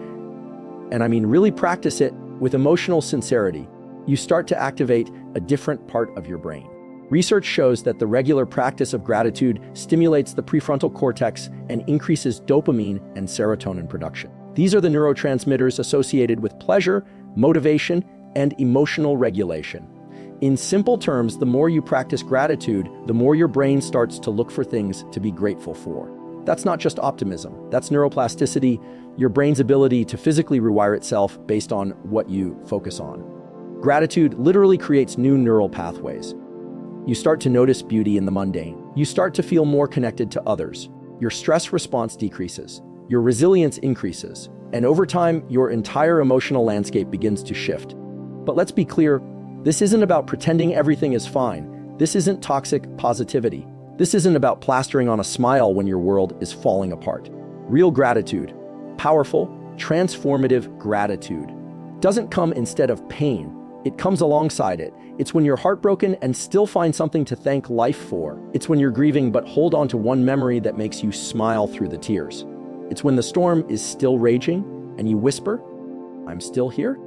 S1: and I mean really practice it with emotional sincerity, you start to activate a different part of your brain. Research shows that the regular practice of gratitude stimulates the prefrontal cortex and increases dopamine and serotonin production. These are the neurotransmitters associated with pleasure, motivation, and emotional regulation. In simple terms, the more you practice gratitude, the more your brain starts to look for things to be grateful for. That's not just optimism. That's neuroplasticity, your brain's ability to physically rewire itself based on what you focus on. Gratitude literally creates new neural pathways. You start to notice beauty in the mundane. You start to feel more connected to others. Your stress response decreases. Your resilience increases. And over time, your entire emotional landscape begins to shift. But let's be clear, this isn't about pretending everything is fine. This isn't toxic positivity. This isn't about plastering on a smile when your world is falling apart. Real gratitude, powerful, transformative gratitude, doesn't come instead of pain. It comes alongside it. It's when you're heartbroken and still find something to thank life for. It's when you're grieving but hold on to one memory that makes you smile through the tears. It's when the storm is still raging and you whisper, "I'm still here."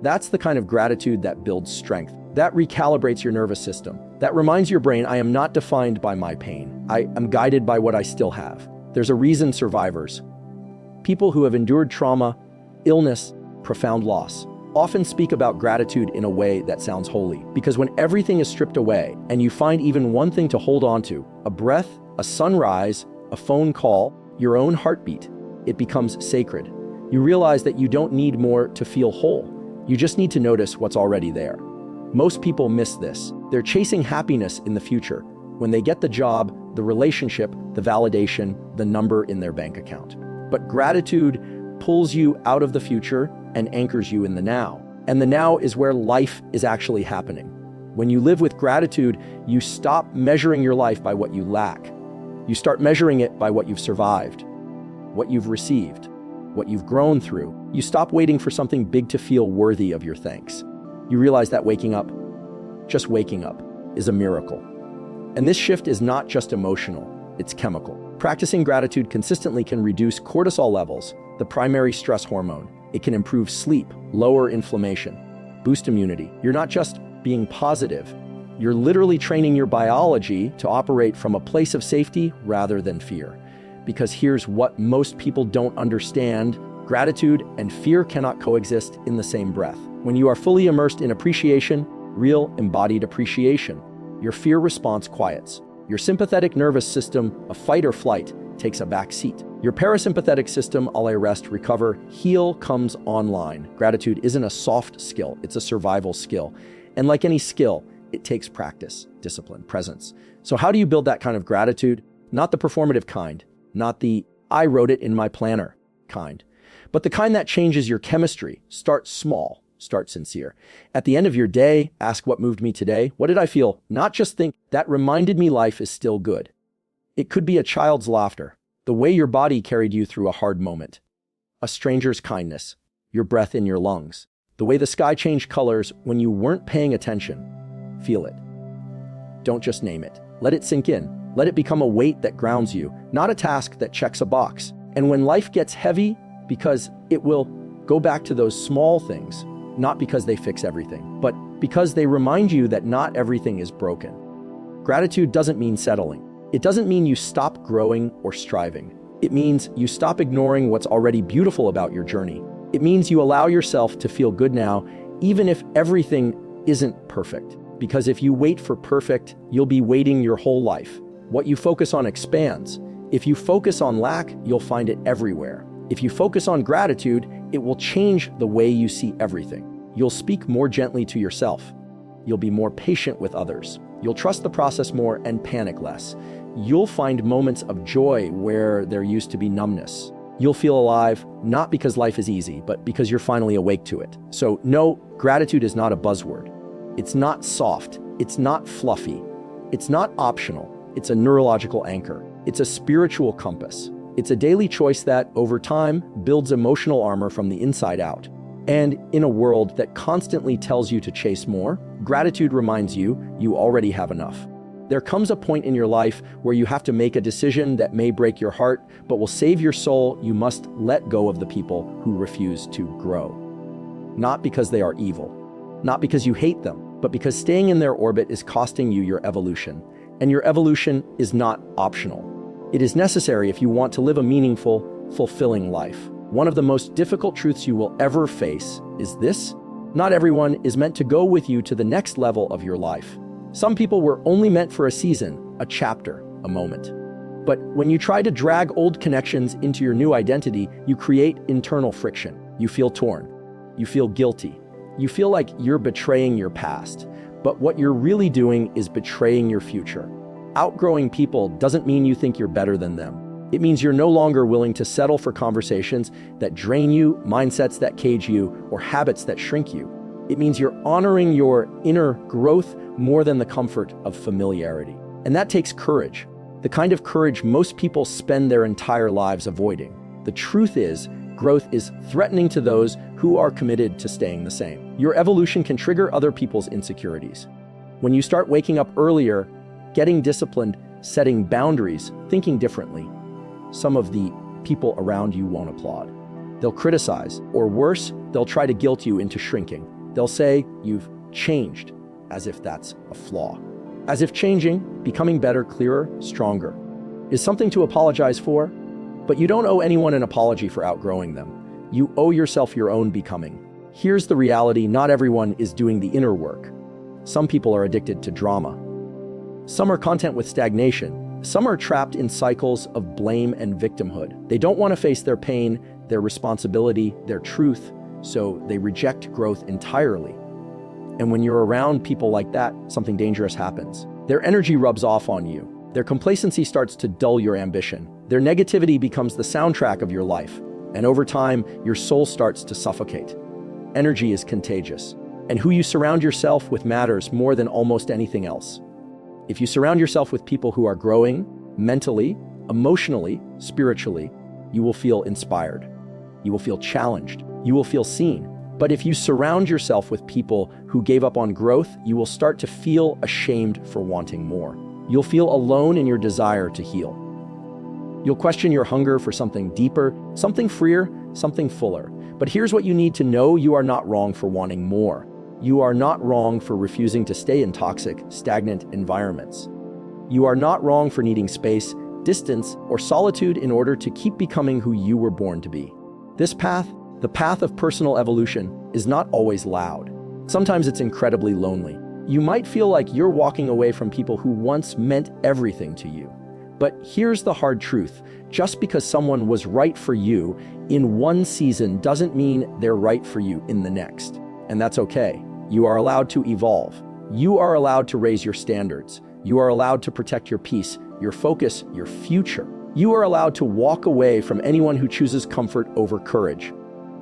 S1: That's the kind of gratitude that builds strength, that recalibrates your nervous system, that reminds your brain, I am not defined by my pain. I am guided by what I still have. There's a reason survivors, people who have endured trauma, illness, profound loss, often speak about gratitude in a way that sounds holy. Because when everything is stripped away and you find even one thing to hold on to, a breath, a sunrise, a phone call, your own heartbeat, it becomes sacred. You realize that you don't need more to feel whole. You just need to notice what's already there. Most people miss this. They're chasing happiness in the future when they get the job, the relationship, the validation, the number in their bank account. But gratitude pulls you out of the future and anchors you in the now. And the now is where life is actually happening. When you live with gratitude, you stop measuring your life by what you lack. You start measuring it by what you've survived, what you've received, what you've grown through. You stop waiting for something big to feel worthy of your thanks. You realize that waking up, just waking up, is a miracle. And this shift is not just emotional, it's chemical. Practicing gratitude consistently can reduce cortisol levels, the primary stress hormone. It can improve sleep, lower inflammation, boost immunity. You're not just being positive, you're literally training your biology to operate from a place of safety rather than fear. Because here's what most people don't understand: gratitude and fear cannot coexist in the same breath. When you are fully immersed in appreciation, real embodied appreciation, your fear response quiets. Your sympathetic nervous system, a fight or flight, takes a back seat. Your parasympathetic system, allay, rest, recover, heal, comes online. Gratitude isn't a soft skill, it's a survival skill. And like any skill, it takes practice, discipline, presence. So how do you build that kind of gratitude? Not the performative kind, not the "I wrote it in my planner" kind, but the kind that changes your chemistry. Start small, start sincere. At the end of your day, ask, what moved me today? What did I feel? Not just think, that reminded me life is still good. It could be a child's laughter, the way your body carried you through a hard moment, a stranger's kindness, your breath in your lungs, the way the sky changed colors when you weren't paying attention. Feel it. Don't just name it. Let it sink in. Let it become a weight that grounds you, not a task that checks a box. And when life gets heavy, because it will, go back to those small things, not because they fix everything, but because they remind you that not everything is broken. Gratitude doesn't mean settling. It doesn't mean you stop growing or striving. It means you stop ignoring what's already beautiful about your journey. It means you allow yourself to feel good now, even if everything isn't perfect. Because if you wait for perfect, you'll be waiting your whole life. What you focus on expands. If you focus on lack, you'll find it everywhere. If you focus on gratitude, it will change the way you see everything. You'll speak more gently to yourself. You'll be more patient with others. You'll trust the process more and panic less. You'll find moments of joy where there used to be numbness. You'll feel alive, not because life is easy, but because you're finally awake to it. So no, gratitude is not a buzzword. It's not soft. It's not fluffy. It's not optional. It's a neurological anchor. It's a spiritual compass. It's a daily choice that, over time, builds emotional armor from the inside out. And in a world that constantly tells you to chase more, gratitude reminds you you already have enough. There comes a point in your life where you have to make a decision that may break your heart, but will save your soul. You must let go of the people who refuse to grow. Not because they are evil, not because you hate them, but because staying in their orbit is costing you your evolution. And your evolution is not optional. It is necessary if you want to live a meaningful, fulfilling life. One of the most difficult truths you will ever face is this: not everyone is meant to go with you to the next level of your life. Some people were only meant for a season, a chapter, a moment. But when you try to drag old connections into your new identity, you create internal friction. You feel torn. You feel guilty. You feel like you're betraying your past. But what you're really doing is betraying your future. Outgrowing people doesn't mean you think you're better than them. It means you're no longer willing to settle for conversations that drain you, mindsets that cage you, or habits that shrink you. It means you're honoring your inner growth more than the comfort of familiarity. And that takes courage, the kind of courage most people spend their entire lives avoiding. The truth is, growth is threatening to those who are committed to staying the same. Your evolution can trigger other people's insecurities. When you start waking up earlier, getting disciplined, setting boundaries, thinking differently, some of the people around you won't applaud. They'll criticize, or worse, they'll try to guilt you into shrinking. They'll say you've changed, as if that's a flaw. As if changing, becoming better, clearer, stronger, is something to apologize for. But you don't owe anyone an apology for outgrowing them. You owe yourself your own becoming. Here's the reality: not everyone is doing the inner work. Some people are addicted to drama. Some are content with stagnation. Some are trapped in cycles of blame and victimhood. They don't want to face their pain, their responsibility, their truth, so they reject growth entirely. And when you're around people like that, something dangerous happens. Their energy rubs off on you. Their complacency starts to dull your ambition. Their negativity becomes the soundtrack of your life. And over time, your soul starts to suffocate. Energy is contagious. And who you surround yourself with matters more than almost anything else. If you surround yourself with people who are growing mentally, emotionally, spiritually, you will feel inspired. You will feel challenged. You will feel seen. But if you surround yourself with people who gave up on growth, you will start to feel ashamed for wanting more. You'll feel alone in your desire to heal. You'll question your hunger for something deeper, something freer, something fuller. But here's what you need to know: you are not wrong for wanting more. You are not wrong for refusing to stay in toxic, stagnant environments. You are not wrong for needing space, distance, or solitude in order to keep becoming who you were born to be. This path, the path of personal evolution, is not always loud. Sometimes it's incredibly lonely. You might feel like you're walking away from people who once meant everything to you. But here's the hard truth: just because someone was right for you in one season doesn't mean they're right for you in the next. And that's okay. You are allowed to evolve. You are allowed to raise your standards. You are allowed to protect your peace, your focus, your future. You are allowed to walk away from anyone who chooses comfort over courage,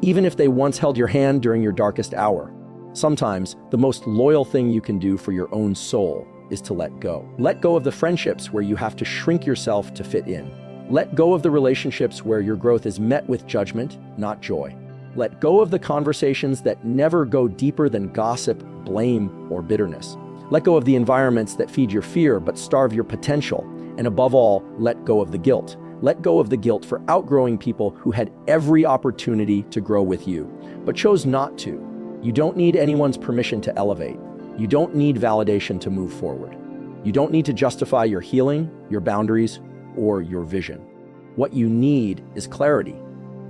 S1: even if they once held your hand during your darkest hour. Sometimes, the most loyal thing you can do for your own soul is to let go. Let go of the friendships where you have to shrink yourself to fit in. Let go of the relationships where your growth is met with judgment, not joy. Let go of the conversations that never go deeper than gossip, blame, or bitterness. Let go of the environments that feed your fear but starve your potential. And above all, let go of the guilt. Let go of the guilt for outgrowing people who had every opportunity to grow with you, but chose not to. You don't need anyone's permission to elevate. You don't need validation to move forward. You don't need to justify your healing, your boundaries, or your vision. What you need is clarity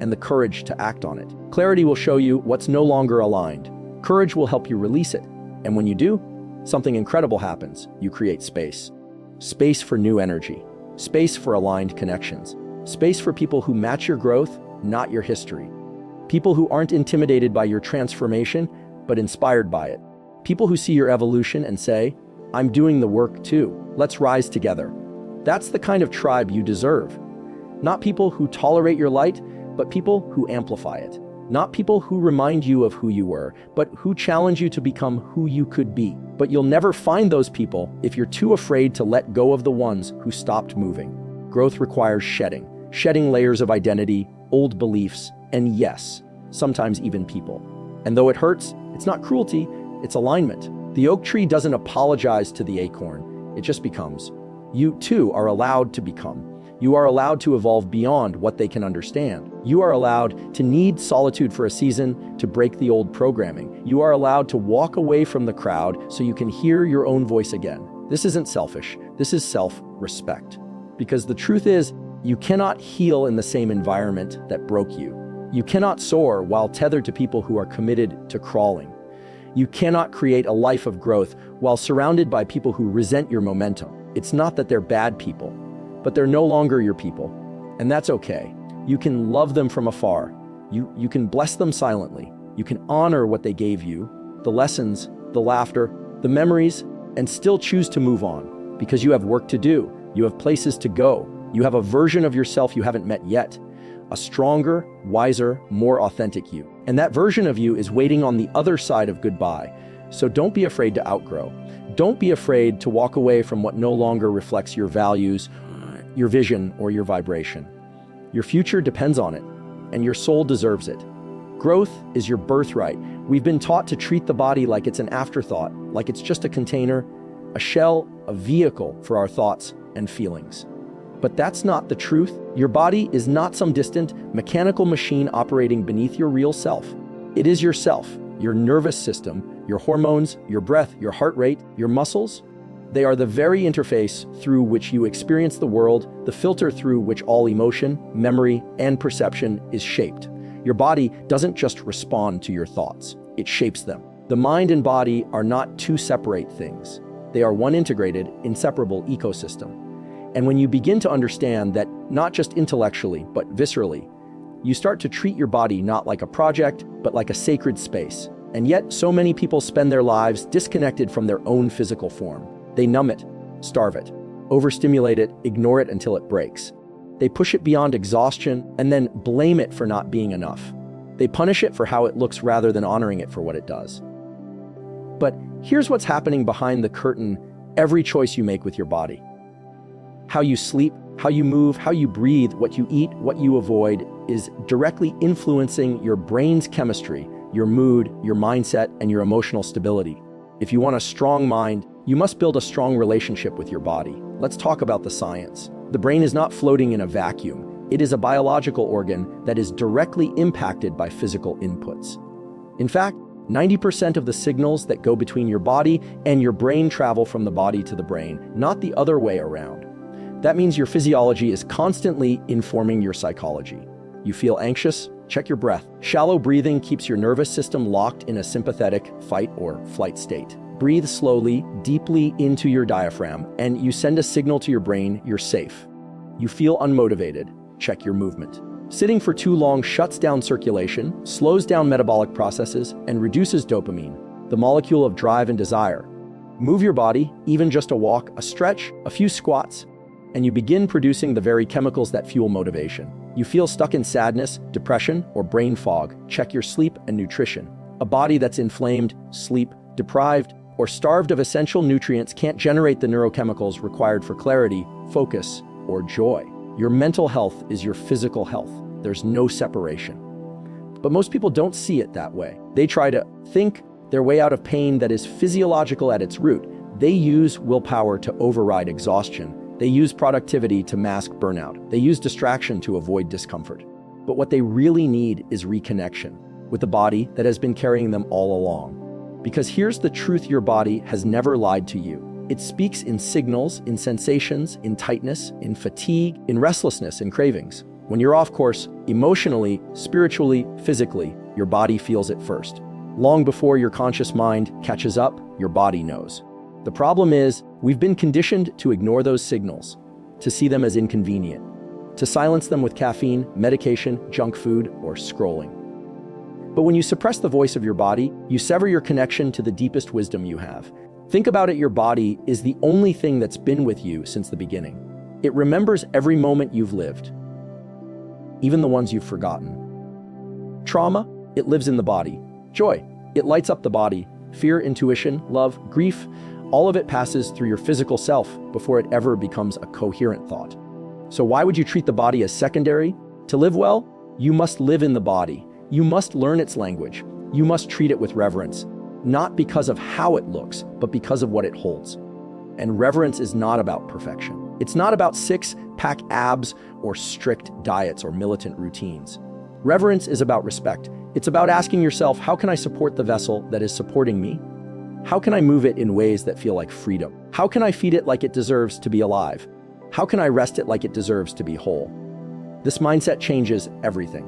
S1: and the courage to act on it. Clarity will show you what's no longer aligned. Courage will help you release it. And when you do, something incredible happens. You create space. Space for new energy. Space for aligned connections. Space for people who match your growth, not your history. People who aren't intimidated by your transformation, but inspired by it. People who see your evolution and say, "I'm doing the work too. Let's rise together." That's the kind of tribe you deserve. Not people who tolerate your light, but people who amplify it. Not people who remind you of who you were, but who challenge you to become who you could be. But you'll never find those people if you're too afraid to let go of the ones who stopped moving. Growth requires shedding. Shedding layers of identity, old beliefs, and yes, sometimes even people. And though it hurts, it's not cruelty, it's alignment. The oak tree doesn't apologize to the acorn, it just becomes. You too are allowed to become. You are allowed to evolve beyond what they can understand. You are allowed to need solitude for a season to break the old programming. You are allowed to walk away from the crowd so you can hear your own voice again. This isn't selfish, this is self-respect. Because the truth is, you cannot heal in the same environment that broke you. You cannot soar while tethered to people who are committed to crawling. You cannot create a life of growth while surrounded by people who resent your momentum. It's not that they're bad people, but they're no longer your people. And that's okay. You can love them from afar. You can bless them silently. You can honor what they gave you, the lessons, the laughter, the memories, and still choose to move on because you have work to do, you have places to go, you have a version of yourself you haven't met yet, a stronger, wiser, more authentic you. And that version of you is waiting on the other side of goodbye. So don't be afraid to outgrow. Don't be afraid to walk away from what no longer reflects your values, your vision, or your vibration. Your future depends on it, and your soul deserves it. Growth is your birthright. We've been taught to treat the body like it's an afterthought, like it's just a container, a shell, a vehicle for our thoughts and feelings. But that's not the truth. Your body is not some distant, mechanical machine operating beneath your real self. It is yourself, your nervous system, your hormones, your breath, your heart rate, your muscles. They are the very interface through which you experience the world, the filter through which all emotion, memory, and perception is shaped. Your body doesn't just respond to your thoughts, it shapes them. The mind and body are not two separate things. They are one integrated, inseparable ecosystem. And when you begin to understand that, not just intellectually, but viscerally, you start to treat your body not like a project, but like a sacred space. And yet, so many people spend their lives disconnected from their own physical form. They numb it, starve it, overstimulate it, ignore it until it breaks. They push it beyond exhaustion and then blame it for not being enough. They punish it for how it looks rather than honoring it for what it does. But here's what's happening behind the curtain every choice you make with your body. How you sleep, how you move, how you breathe, what you eat, what you avoid is directly influencing your brain's chemistry, your mood, your mindset, and your emotional stability. If you want a strong mind, you must build a strong relationship with your body. Let's talk about the science. The brain is not floating in a vacuum. It is a biological organ that is directly impacted by physical inputs. In fact, 90% of the signals that go between your body and your brain travel from the body to the brain, not the other way around. That means your physiology is constantly informing your psychology. You feel anxious? Check your breath. Shallow breathing keeps your nervous system locked in a sympathetic fight or flight state. Breathe slowly, deeply into your diaphragm, and you send a signal to your brain you're safe. You feel unmotivated. Check your movement. Sitting for too long shuts down circulation, slows down metabolic processes, and reduces dopamine, the molecule of drive and desire. Move your body, even just a walk, a stretch, a few squats, and you begin producing the very chemicals that fuel motivation. You feel stuck in sadness, depression, or brain fog. Check your sleep and nutrition. A body that's inflamed, sleep deprived, or starved of essential nutrients can't generate the neurochemicals required for clarity, focus, or joy. Your mental health is your physical health. There's no separation. But most people don't see it that way. They try to think their way out of pain that is physiological at its root. They use willpower to override exhaustion. They use productivity to mask burnout. They use distraction to avoid discomfort. But what they really need is reconnection with the body that has been carrying them all along. Because here's the truth: your body has never lied to you. It speaks in signals, in sensations, in tightness, in fatigue, in restlessness, in cravings. When you're off course, emotionally, spiritually, physically, your body feels it first. Long before your conscious mind catches up, your body knows. The problem is, we've been conditioned to ignore those signals, to see them as inconvenient, to silence them with caffeine, medication, junk food, or scrolling. But when you suppress the voice of your body, you sever your connection to the deepest wisdom you have. Think about it: your body is the only thing that's been with you since the beginning. It remembers every moment you've lived, even the ones you've forgotten. Trauma, it lives in the body. Joy, it lights up the body. Fear, intuition, love, grief, all of it passes through your physical self before it ever becomes a coherent thought. So why would you treat the body as secondary? To live well, you must live in the body. You must learn its language. You must treat it with reverence, not because of how it looks, but because of what it holds. And reverence is not about perfection. It's not about six-pack abs or strict diets or militant routines. Reverence is about respect. It's about asking yourself, how can I support the vessel that is supporting me? How can I move it in ways that feel like freedom? How can I feed it like it deserves to be alive? How can I rest it like it deserves to be whole? This mindset changes everything.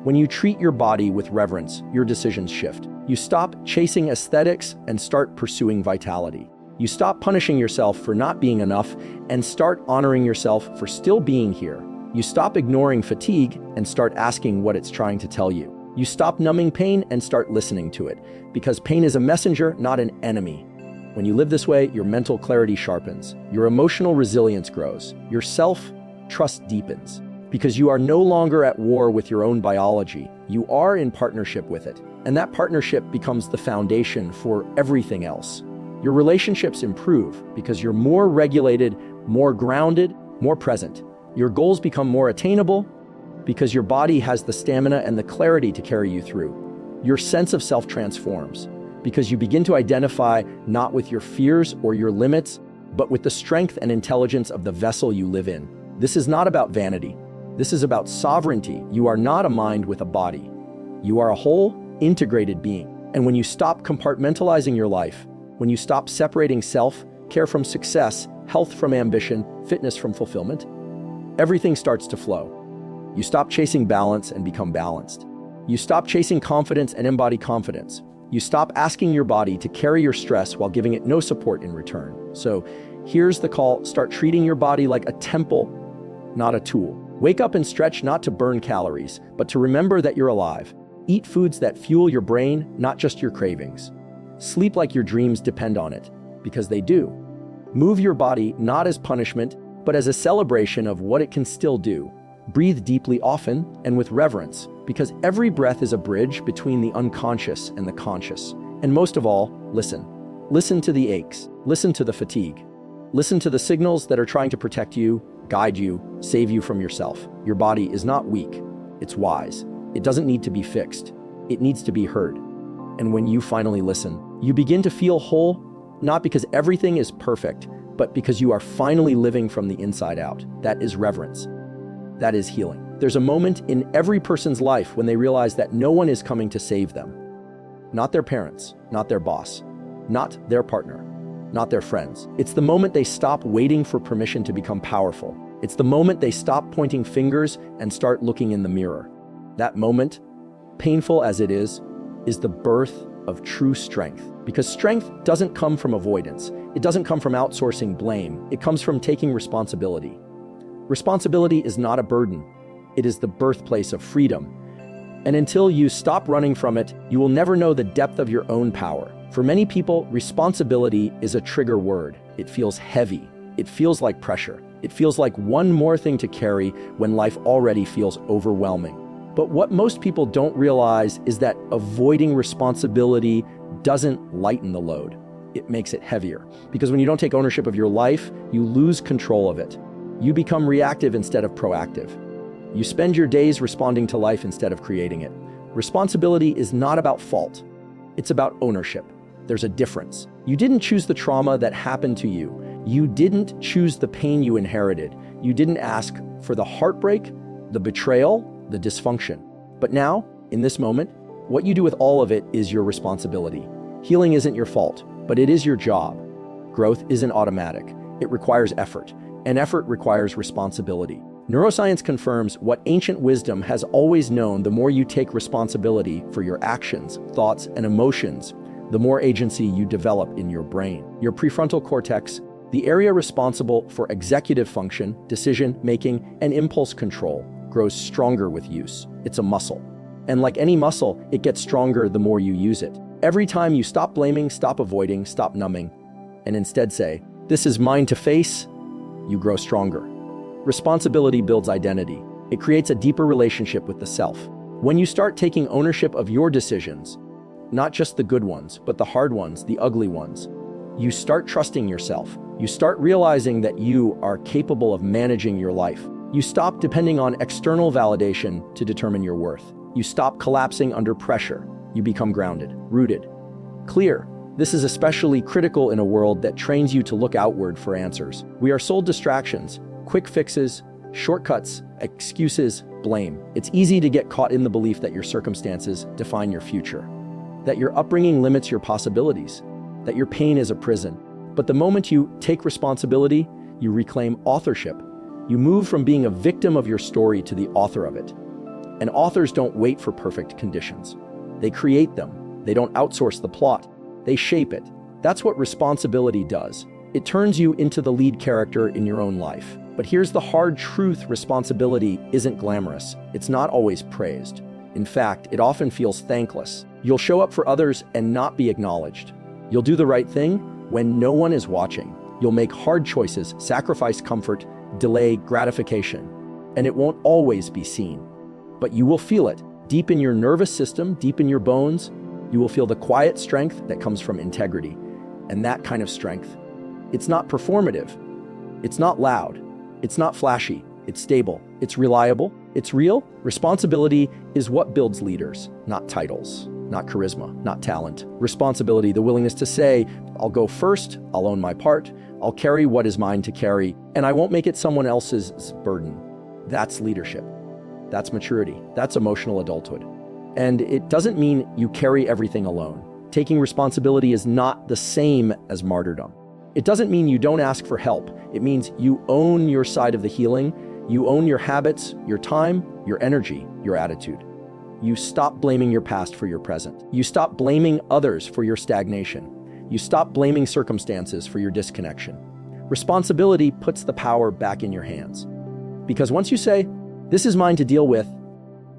S1: When you treat your body with reverence, your decisions shift. You stop chasing aesthetics and start pursuing vitality. You stop punishing yourself for not being enough and start honoring yourself for still being here. You stop ignoring fatigue and start asking what it's trying to tell you. You stop numbing pain and start listening to it, because pain is a messenger, not an enemy. When you live this way, your mental clarity sharpens, your emotional resilience grows, your self-trust deepens. Because you are no longer at war with your own biology, you are in partnership with it. And that partnership becomes the foundation for everything else. Your relationships improve because you're more regulated, more grounded, more present. Your goals become more attainable because your body has the stamina and the clarity to carry you through. Your sense of self transforms because you begin to identify not with your fears or your limits, but with the strength and intelligence of the vessel you live in. This is not about vanity. This is about sovereignty. You are not a mind with a body. You are a whole, integrated being. And when you stop compartmentalizing your life, when you stop separating self-care from success, health from ambition, fitness from fulfillment, everything starts to flow. You stop chasing balance and become balanced. You stop chasing confidence and embody confidence. You stop asking your body to carry your stress while giving it no support in return. So here's the call: start treating your body like a temple, not a tool. Wake up and stretch not to burn calories, but to remember that you're alive. Eat foods that fuel your brain, not just your cravings. Sleep like your dreams depend on it, because they do. Move your body not as punishment, but as a celebration of what it can still do. Breathe deeply often and with reverence, because every breath is a bridge between the unconscious and the conscious. And most of all, listen. Listen to the aches. Listen to the fatigue. Listen to the signals that are trying to protect you, guide you, save you from yourself. Your body is not weak. It's wise. It doesn't need to be fixed. It needs to be heard. And when you finally listen, you begin to feel whole, not because everything is perfect, but because you are finally living from the inside out. That is reverence. That is healing. There's a moment in every person's life when they realize that no one is coming to save them. Not their parents, not their boss, not their partner, not their friends. It's the moment they stop waiting for permission to become powerful. It's the moment they stop pointing fingers and start looking in the mirror. That moment, painful as it is the birth of true strength. Because strength doesn't come from avoidance. It doesn't come from outsourcing blame. It comes from taking responsibility. Responsibility is not a burden. It is the birthplace of freedom. And until you stop running from it, you will never know the depth of your own power. For many people, responsibility is a trigger word. It feels heavy. It feels like pressure. It feels like one more thing to carry when life already feels overwhelming. But what most people don't realize is that avoiding responsibility doesn't lighten the load. It makes it heavier. Because when you don't take ownership of your life, you lose control of it. You become reactive instead of proactive. You spend your days responding to life instead of creating it. Responsibility is not about fault. It's about ownership. There's a difference. You didn't choose the trauma that happened to you. You didn't choose the pain you inherited. You didn't ask for the heartbreak, the betrayal, the dysfunction. But now, in this moment, what you do with all of it is your responsibility. Healing isn't your fault, but it is your job. Growth isn't automatic. It requires effort, and effort requires responsibility. Neuroscience confirms what ancient wisdom has always known: the more you take responsibility for your actions, thoughts, and emotions, the more agency you develop in your brain. Your prefrontal cortex, the area responsible for executive function, decision-making, and impulse control, grows stronger with use. It's a muscle. And like any muscle, it gets stronger the more you use it. Every time you stop blaming, stop avoiding, stop numbing, and instead say, "This is mine to face," you grow stronger. Responsibility builds identity. It creates a deeper relationship with the self. When you start taking ownership of your decisions, not just the good ones, but the hard ones, the ugly ones, you start trusting yourself. You start realizing that you are capable of managing your life. You stop depending on external validation to determine your worth. You stop collapsing under pressure. You become grounded, rooted, clear. This is especially critical in a world that trains you to look outward for answers. We are sold distractions, quick fixes, shortcuts, excuses, blame. It's easy to get caught in the belief that your circumstances define your future, that your upbringing limits your possibilities, that your pain is a prison. But the moment you take responsibility, you reclaim authorship. You move from being a victim of your story to the author of it. And authors don't wait for perfect conditions. They create them. They don't outsource the plot. They shape it. That's what responsibility does. It turns you into the lead character in your own life. But here's the hard truth: responsibility isn't glamorous. It's not always praised. In fact, it often feels thankless. You'll show up for others and not be acknowledged. You'll do the right thing when no one is watching. You'll make hard choices, sacrifice comfort, delay gratification, and it won't always be seen. But you will feel it deep in your nervous system, deep in your bones. You will feel the quiet strength that comes from integrity. And that kind of strength, it's not performative. It's not loud. It's not flashy. It's stable. It's reliable. It's real. Responsibility is what builds leaders, not titles, not charisma, not talent. Responsibility, the willingness to say, I'll go first, I'll own my part, I'll carry what is mine to carry, and I won't make it someone else's burden. That's leadership. That's maturity. That's emotional adulthood. And it doesn't mean you carry everything alone. Taking responsibility is not the same as martyrdom. It doesn't mean you don't ask for help. It means you own your side of the healing. You own your habits, your time, your energy, your attitude. You stop blaming your past for your present. You stop blaming others for your stagnation. You stop blaming circumstances for your disconnection. Responsibility puts the power back in your hands. Because once you say, this is mine to deal with,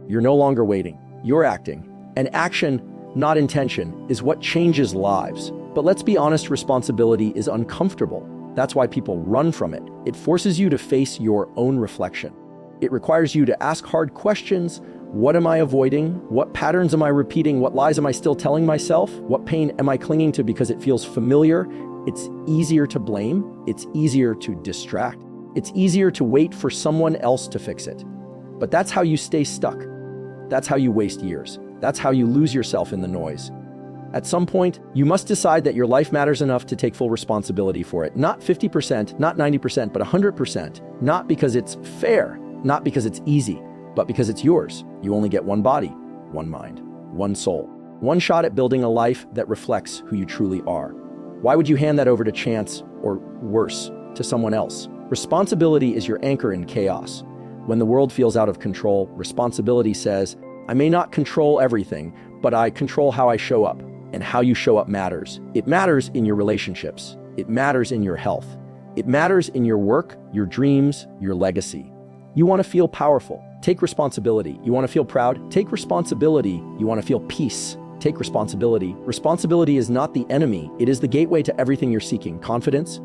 S1: you're no longer waiting. You're acting. And action, not intention, is what changes lives. But let's be honest, responsibility is uncomfortable. That's why people run from it. It forces you to face your own reflection. It requires you to ask hard questions. What am I avoiding? What patterns am I repeating? What lies am I still telling myself? What pain am I clinging to because it feels familiar? It's easier to blame. It's easier to distract. It's easier to wait for someone else to fix it. But that's how you stay stuck. That's how you waste years. That's how you lose yourself in the noise. At some point, you must decide that your life matters enough to take full responsibility for it. Not 50%, not 90%, but 100%. Not because it's fair, not because it's easy, but because it's yours. You only get one body, one mind, one soul, one shot at building a life that reflects who you truly are. Why would you hand that over to chance, or worse, to someone else? Responsibility is your anchor in chaos. When the world feels out of control, responsibility says, I may not control everything, but I control how I show up. And how you show up matters. It matters in your relationships. It matters in your health. It matters in your work, your dreams, your legacy. You want to feel powerful. Take responsibility. You want to feel proud? Take responsibility. You want to feel peace? Take responsibility. Responsibility is not the enemy. It is the gateway to everything you're seeking. Confidence,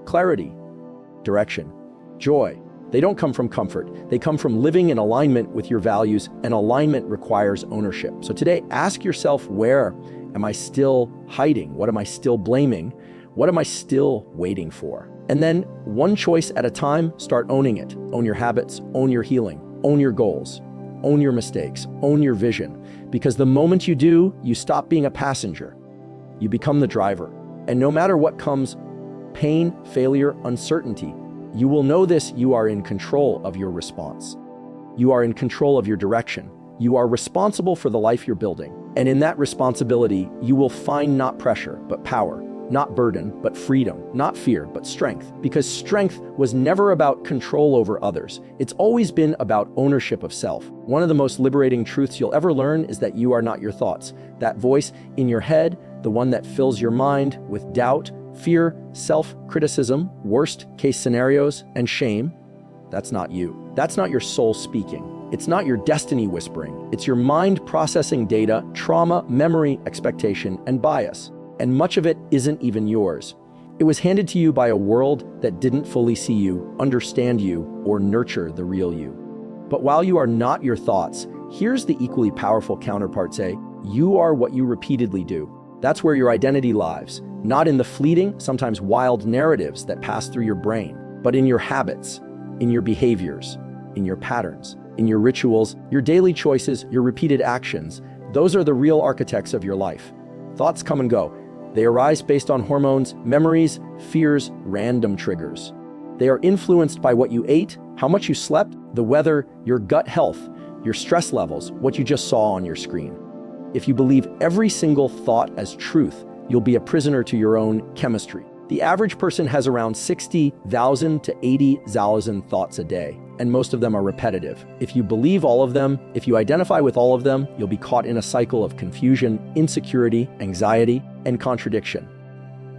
S1: clarity, direction, joy. They don't come from comfort. They come from living in alignment with your values, and alignment requires ownership. So today, ask yourself, where am I still hiding? What am I still blaming? What am I still waiting for? And then, one choice at a time, start owning it. Own your habits, own your healing, own your goals, own your mistakes, own your vision. Because the moment you do, you stop being a passenger. You become the driver. And no matter what comes, pain, failure, uncertainty, you will know this: you are in control of your response. You are in control of your direction. You are responsible for the life you're building. And in that responsibility, you will find not pressure, but power, not burden, but freedom, not fear, but strength. Because strength was never about control over others. It's always been about ownership of self. One of the most liberating truths you'll ever learn is that you are not your thoughts. That voice in your head, the one that fills your mind with doubt, fear, self-criticism, worst-case scenarios, and shame, that's not you. That's not your soul speaking. It's not your destiny whispering. It's your mind processing data, trauma, memory, expectation, and bias. And much of it isn't even yours. It was handed to you by a world that didn't fully see you, understand you, or nurture the real you. But while you are not your thoughts, here's the equally powerful counterpart: say, you are what you repeatedly do. That's where your identity lies. Not in the fleeting, sometimes wild narratives that pass through your brain, but in your habits, in your behaviors, in your patterns, in your rituals, your daily choices, your repeated actions. Those are the real architects of your life. Thoughts come and go. They arise based on hormones, memories, fears, random triggers. They are influenced by what you ate, how much you slept, the weather, your gut health, your stress levels, what you just saw on your screen. If you believe every single thought as truth, you'll be a prisoner to your own chemistry. The average person has around 60,000 to 80,000 thoughts a day, and most of them are repetitive. If you believe all of them, if you identify with all of them, you'll be caught in a cycle of confusion, insecurity, anxiety, and contradiction.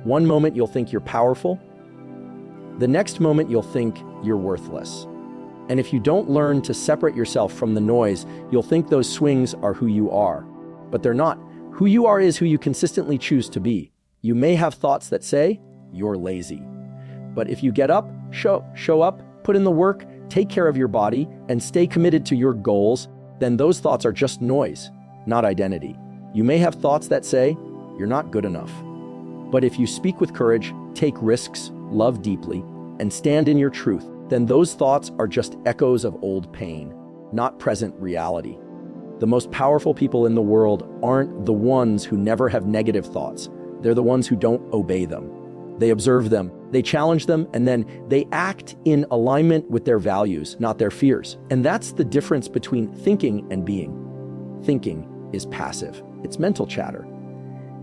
S1: One moment you'll think you're powerful, the next moment you'll think you're worthless. And if you don't learn to separate yourself from the noise, you'll think those swings are who you are. But they're not. Who you are is who you consistently choose to be. You may have thoughts that say, you're lazy. But if you get up, show up, put in the work, take care of your body, and stay committed to your goals, then those thoughts are just noise, not identity. You may have thoughts that say, you're not good enough. But if you speak with courage, take risks, love deeply, and stand in your truth, then those thoughts are just echoes of old pain, not present reality. The most powerful people in the world aren't the ones who never have negative thoughts. They're the ones who don't obey them. They observe them, they challenge them, and then they act in alignment with their values, not their fears. And that's the difference between thinking and being. Thinking is passive. It's mental chatter.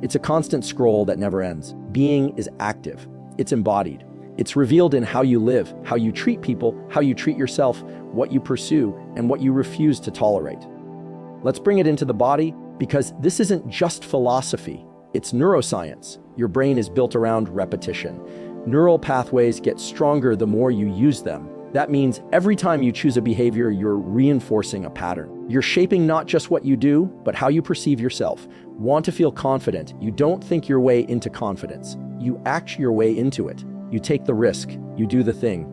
S1: It's a constant scroll that never ends. Being is active. It's embodied. It's revealed in how you live, how you treat people, how you treat yourself, what you pursue, and what you refuse to tolerate. Let's bring it into the body, because this isn't just philosophy. It's neuroscience. Your brain is built around repetition. Neural pathways get stronger the more you use them. That means every time you choose a behavior, you're reinforcing a pattern. You're shaping not just what you do, but how you perceive yourself. Want to feel confident? You don't think your way into confidence. You act your way into it. You take the risk. You do the thing.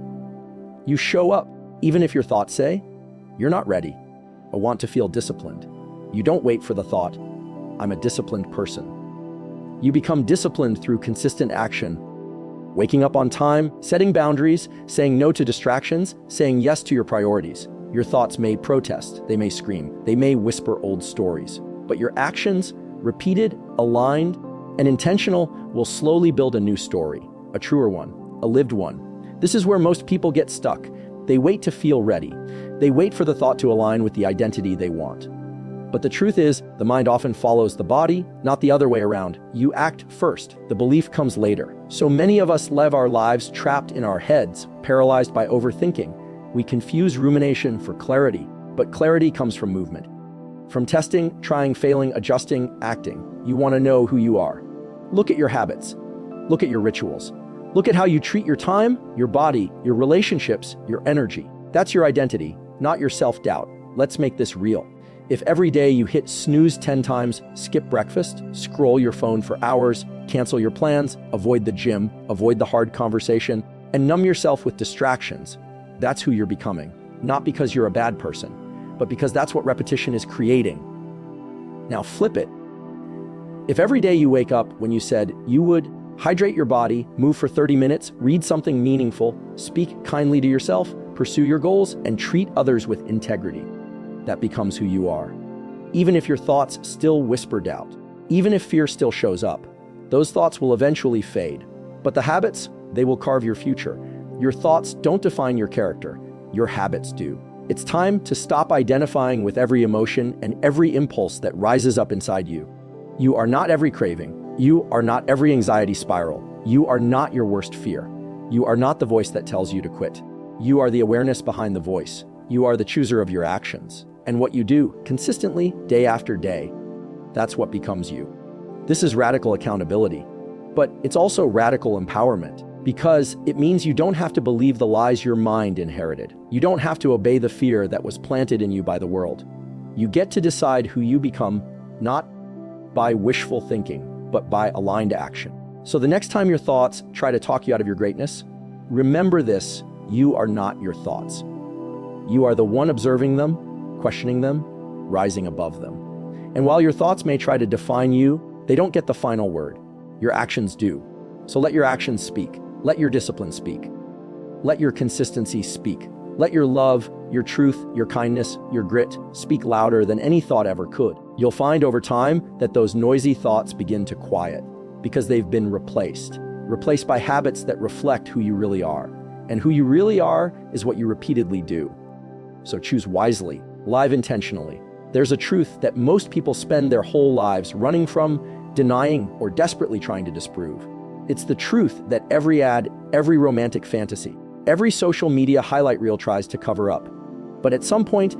S1: You show up, even if your thoughts say, you're not ready. I want to feel disciplined. You don't wait for the thought, I'm a disciplined person. You become disciplined through consistent action. Waking up on time, setting boundaries, saying no to distractions, saying yes to your priorities. Your thoughts may protest, they may scream, they may whisper old stories. But your actions, repeated, aligned, and intentional, will slowly build a new story, a truer one, a lived one. This is where most people get stuck. They wait to feel ready. They wait for the thought to align with the identity they want. But the truth is, the mind often follows the body, not the other way around. You act first, the belief comes later. So many of us live our lives trapped in our heads, paralyzed by overthinking. We confuse rumination for clarity, but clarity comes from movement. From testing, trying, failing, adjusting, acting. You want to know who you are. Look at your habits. Look at your rituals. Look at how you treat your time, your body, your relationships, your energy. That's your identity, not your self-doubt. Let's make this real. If every day you hit snooze 10 times, skip breakfast, scroll your phone for hours, cancel your plans, avoid the gym, avoid the hard conversation, and numb yourself with distractions, that's who you're becoming. Not because you're a bad person, but because that's what repetition is creating. Now flip it. If every day you wake up when you said you would, hydrate your body, move for 30 minutes, read something meaningful, speak kindly to yourself, pursue your goals, and treat others with integrity, that becomes who you are. Even if your thoughts still whisper doubt, even if fear still shows up, those thoughts will eventually fade. But the habits, they will carve your future. Your thoughts don't define your character. Your habits do. It's time to stop identifying with every emotion and every impulse that rises up inside you. You are not every craving. You are not every anxiety spiral. You are not your worst fear. You are not the voice that tells you to quit. You are the awareness behind the voice. You are the chooser of your actions. And what you do, consistently, day after day, that's what becomes you. This is radical accountability. But it's also radical empowerment, because it means you don't have to believe the lies your mind inherited. You don't have to obey the fear that was planted in you by the world. You get to decide who you become, not by wishful thinking, but by aligned action. So the next time your thoughts try to talk you out of your greatness, remember this: you are not your thoughts. You are the one observing them, questioning them, rising above them. And while your thoughts may try to define you, they don't get the final word. Your actions do. So let your actions speak. Let your discipline speak. Let your consistency speak. Let your love, your truth, your kindness, your grit speak louder than any thought ever could. You'll find over time that those noisy thoughts begin to quiet because they've been replaced by habits that reflect who you really are. And who you really are is what you repeatedly do. So choose wisely. Live intentionally. There's a truth that most people spend their whole lives running from, denying, or desperately trying to disprove. It's the truth that every ad, every romantic fantasy, every social media highlight reel tries to cover up. But at some point,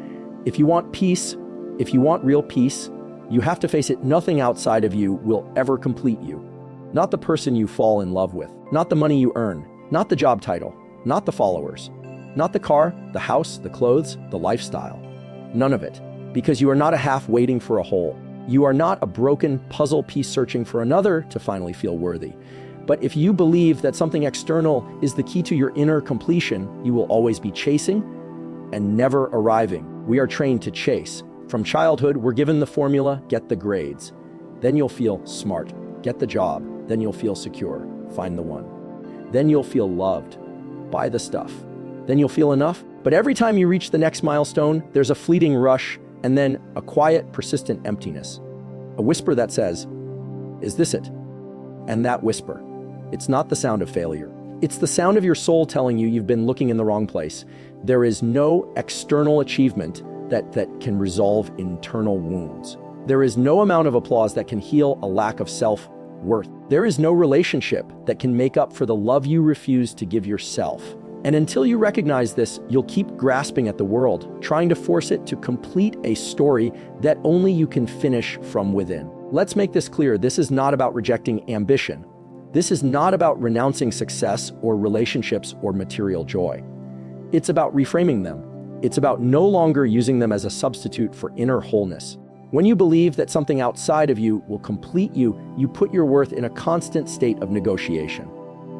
S1: if you want peace, if you want real peace, you have to face it. Nothing outside of you will ever complete you. Not the person you fall in love with, not the money you earn, not the job title, not the followers, not the car, the house, the clothes, the lifestyle. None of it, because you are not a half waiting for a whole. You are not a broken puzzle piece searching for another to finally feel worthy. But if you believe that something external is the key to your inner completion, you will always be chasing and never arriving. We are trained to chase. From childhood, we're given the formula, get the grades. Then you'll feel smart. Get the job. Then you'll feel secure. Find the one. Then you'll feel loved. Buy the stuff. Then you'll feel enough. But every time you reach the next milestone, there's a fleeting rush and then a quiet, persistent emptiness. A whisper that says, "Is this it?" And that whisper, it's not the sound of failure. It's the sound of your soul telling you you've been looking in the wrong place. There is no external achievement that can resolve internal wounds. There is no amount of applause that can heal a lack of self-worth. There is no relationship that can make up for the love you refuse to give yourself. And until you recognize this, you'll keep grasping at the world, trying to force it to complete a story that only you can finish from within. Let's make this clear. This is not about rejecting ambition. This is not about renouncing success or relationships or material joy. It's about reframing them. It's about no longer using them as a substitute for inner wholeness. When you believe that something outside of you will complete you, you put your worth in a constant state of negotiation.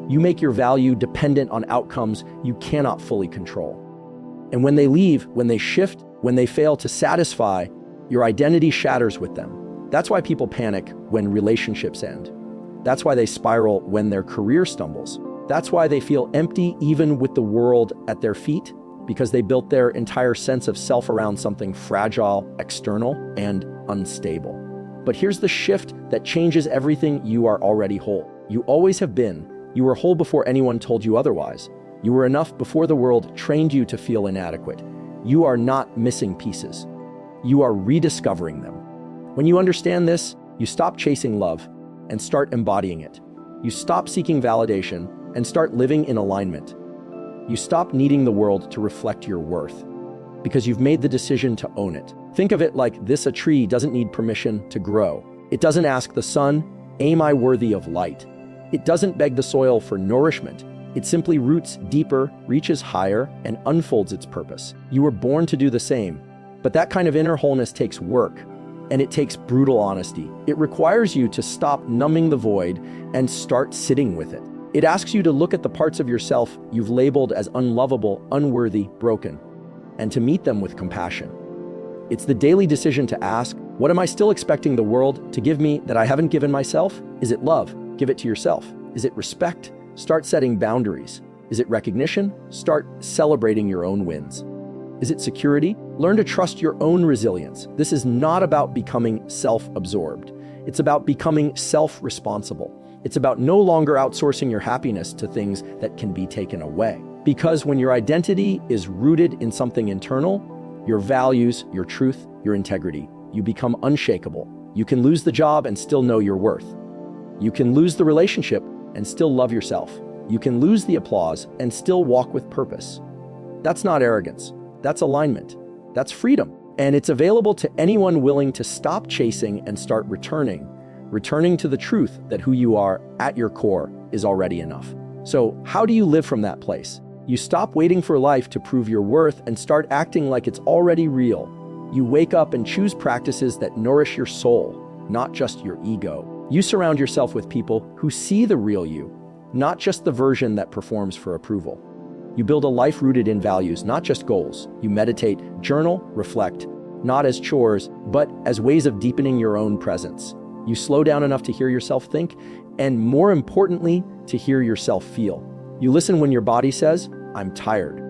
S1: You make your value dependent on outcomes you cannot fully control. And when they leave, when they shift, when they fail to satisfy, your identity shatters with them. That's why people panic when relationships end. That's why they spiral when their career stumbles. That's why they feel empty even with the world at their feet, because they built their entire sense of self around something fragile, external, and unstable. But here's the shift that changes everything. You are already whole. You always have been. You were whole before anyone told you otherwise. You were enough before the world trained you to feel inadequate. You are not missing pieces. You are rediscovering them. When you understand this, you stop chasing love and start embodying it. You stop seeking validation and start living in alignment. You stop needing the world to reflect your worth because you've made the decision to own it. Think of it like this: a tree doesn't need permission to grow. It doesn't ask the sun, "Am I worthy of light?" It doesn't beg the soil for nourishment. It simply roots deeper, reaches higher, and unfolds its purpose. You were born to do the same, but that kind of inner wholeness takes work, and it takes brutal honesty. It requires you to stop numbing the void and start sitting with it. It asks you to look at the parts of yourself you've labeled as unlovable, unworthy, broken, and to meet them with compassion. It's the daily decision to ask, what am I still expecting the world to give me that I haven't given myself? Is it love? Give it to yourself. Is it respect? Start setting boundaries. Is it recognition? Start celebrating your own wins. Is it security? Learn to trust your own resilience. This is not about becoming self-absorbed. It's about becoming self-responsible. It's about no longer outsourcing your happiness to things that can be taken away. Because when your identity is rooted in something internal, your values, your truth, your integrity, you become unshakable. You can lose the job and still know your worth. You can lose the relationship and still love yourself. You can lose the applause and still walk with purpose. That's not arrogance. That's alignment. That's freedom. And it's available to anyone willing to stop chasing and start returning to the truth that who you are at your core is already enough. So how do you live from that place? You stop waiting for life to prove your worth and start acting like it's already real. You wake up and choose practices that nourish your soul, not just your ego. You surround yourself with people who see the real you, not just the version that performs for approval. You build a life rooted in values, not just goals. You meditate, journal, reflect, not as chores, but as ways of deepening your own presence. You slow down enough to hear yourself think, and more importantly, to hear yourself feel. You listen when your body says, "I'm tired."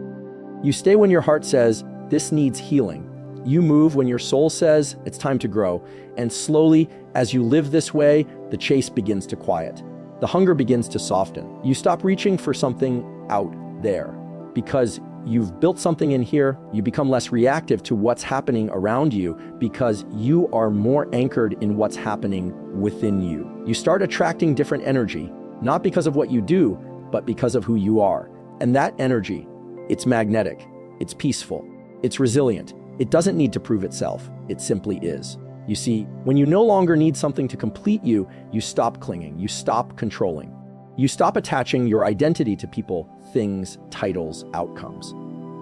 S1: You stay when your heart says, "This needs healing." You move when your soul says, "It's time to grow." And slowly, as you live this way, the chase begins to quiet. The hunger begins to soften. You stop reaching for something out there because you've built something in here. You become less reactive to what's happening around you because you are more anchored in what's happening within you. You start attracting different energy, not because of what you do, but because of who you are. And that energy, it's magnetic, it's peaceful, it's resilient. It doesn't need to prove itself. It simply is. You see, when you no longer need something to complete you, you stop clinging, you stop controlling. You stop attaching your identity to people, things, titles, outcomes.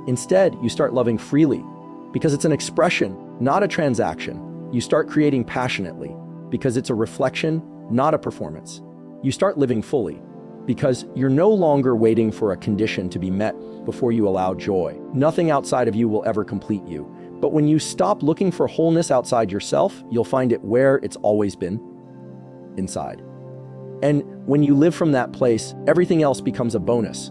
S1: Instead, you start loving freely because it's an expression, not a transaction. You start creating passionately because it's a reflection, not a performance. You start living fully because you're no longer waiting for a condition to be met before you allow joy. Nothing outside of you will ever complete you. But when you stop looking for wholeness outside yourself, you'll find it where it's always been, inside. And when you live from that place, everything else becomes a bonus,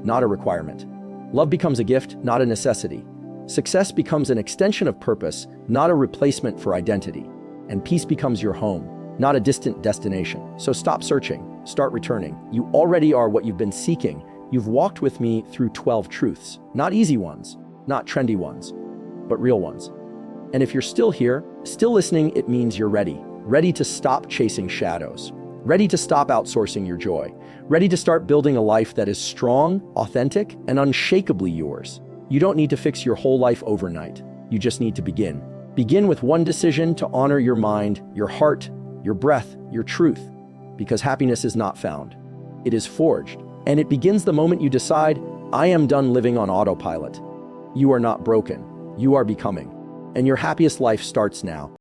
S1: not a requirement. Love becomes a gift, not a necessity. Success becomes an extension of purpose, not a replacement for identity. And peace becomes your home, not a distant destination. So stop searching, start returning. You already are what you've been seeking. You've walked with me through 12 truths, not easy ones, not trendy ones, but real ones. And if you're still here, still listening, it means you're ready to stop chasing shadows, ready to stop outsourcing your joy, ready to start building a life that is strong, authentic, and unshakably yours. You don't need to fix your whole life overnight. You just need to begin. Begin with one decision to honor your mind, your heart, your breath, your truth, because happiness is not found. It is forged, and it begins the moment you decide, I am done living on autopilot. You are not broken. You are becoming. And your happiest life starts now.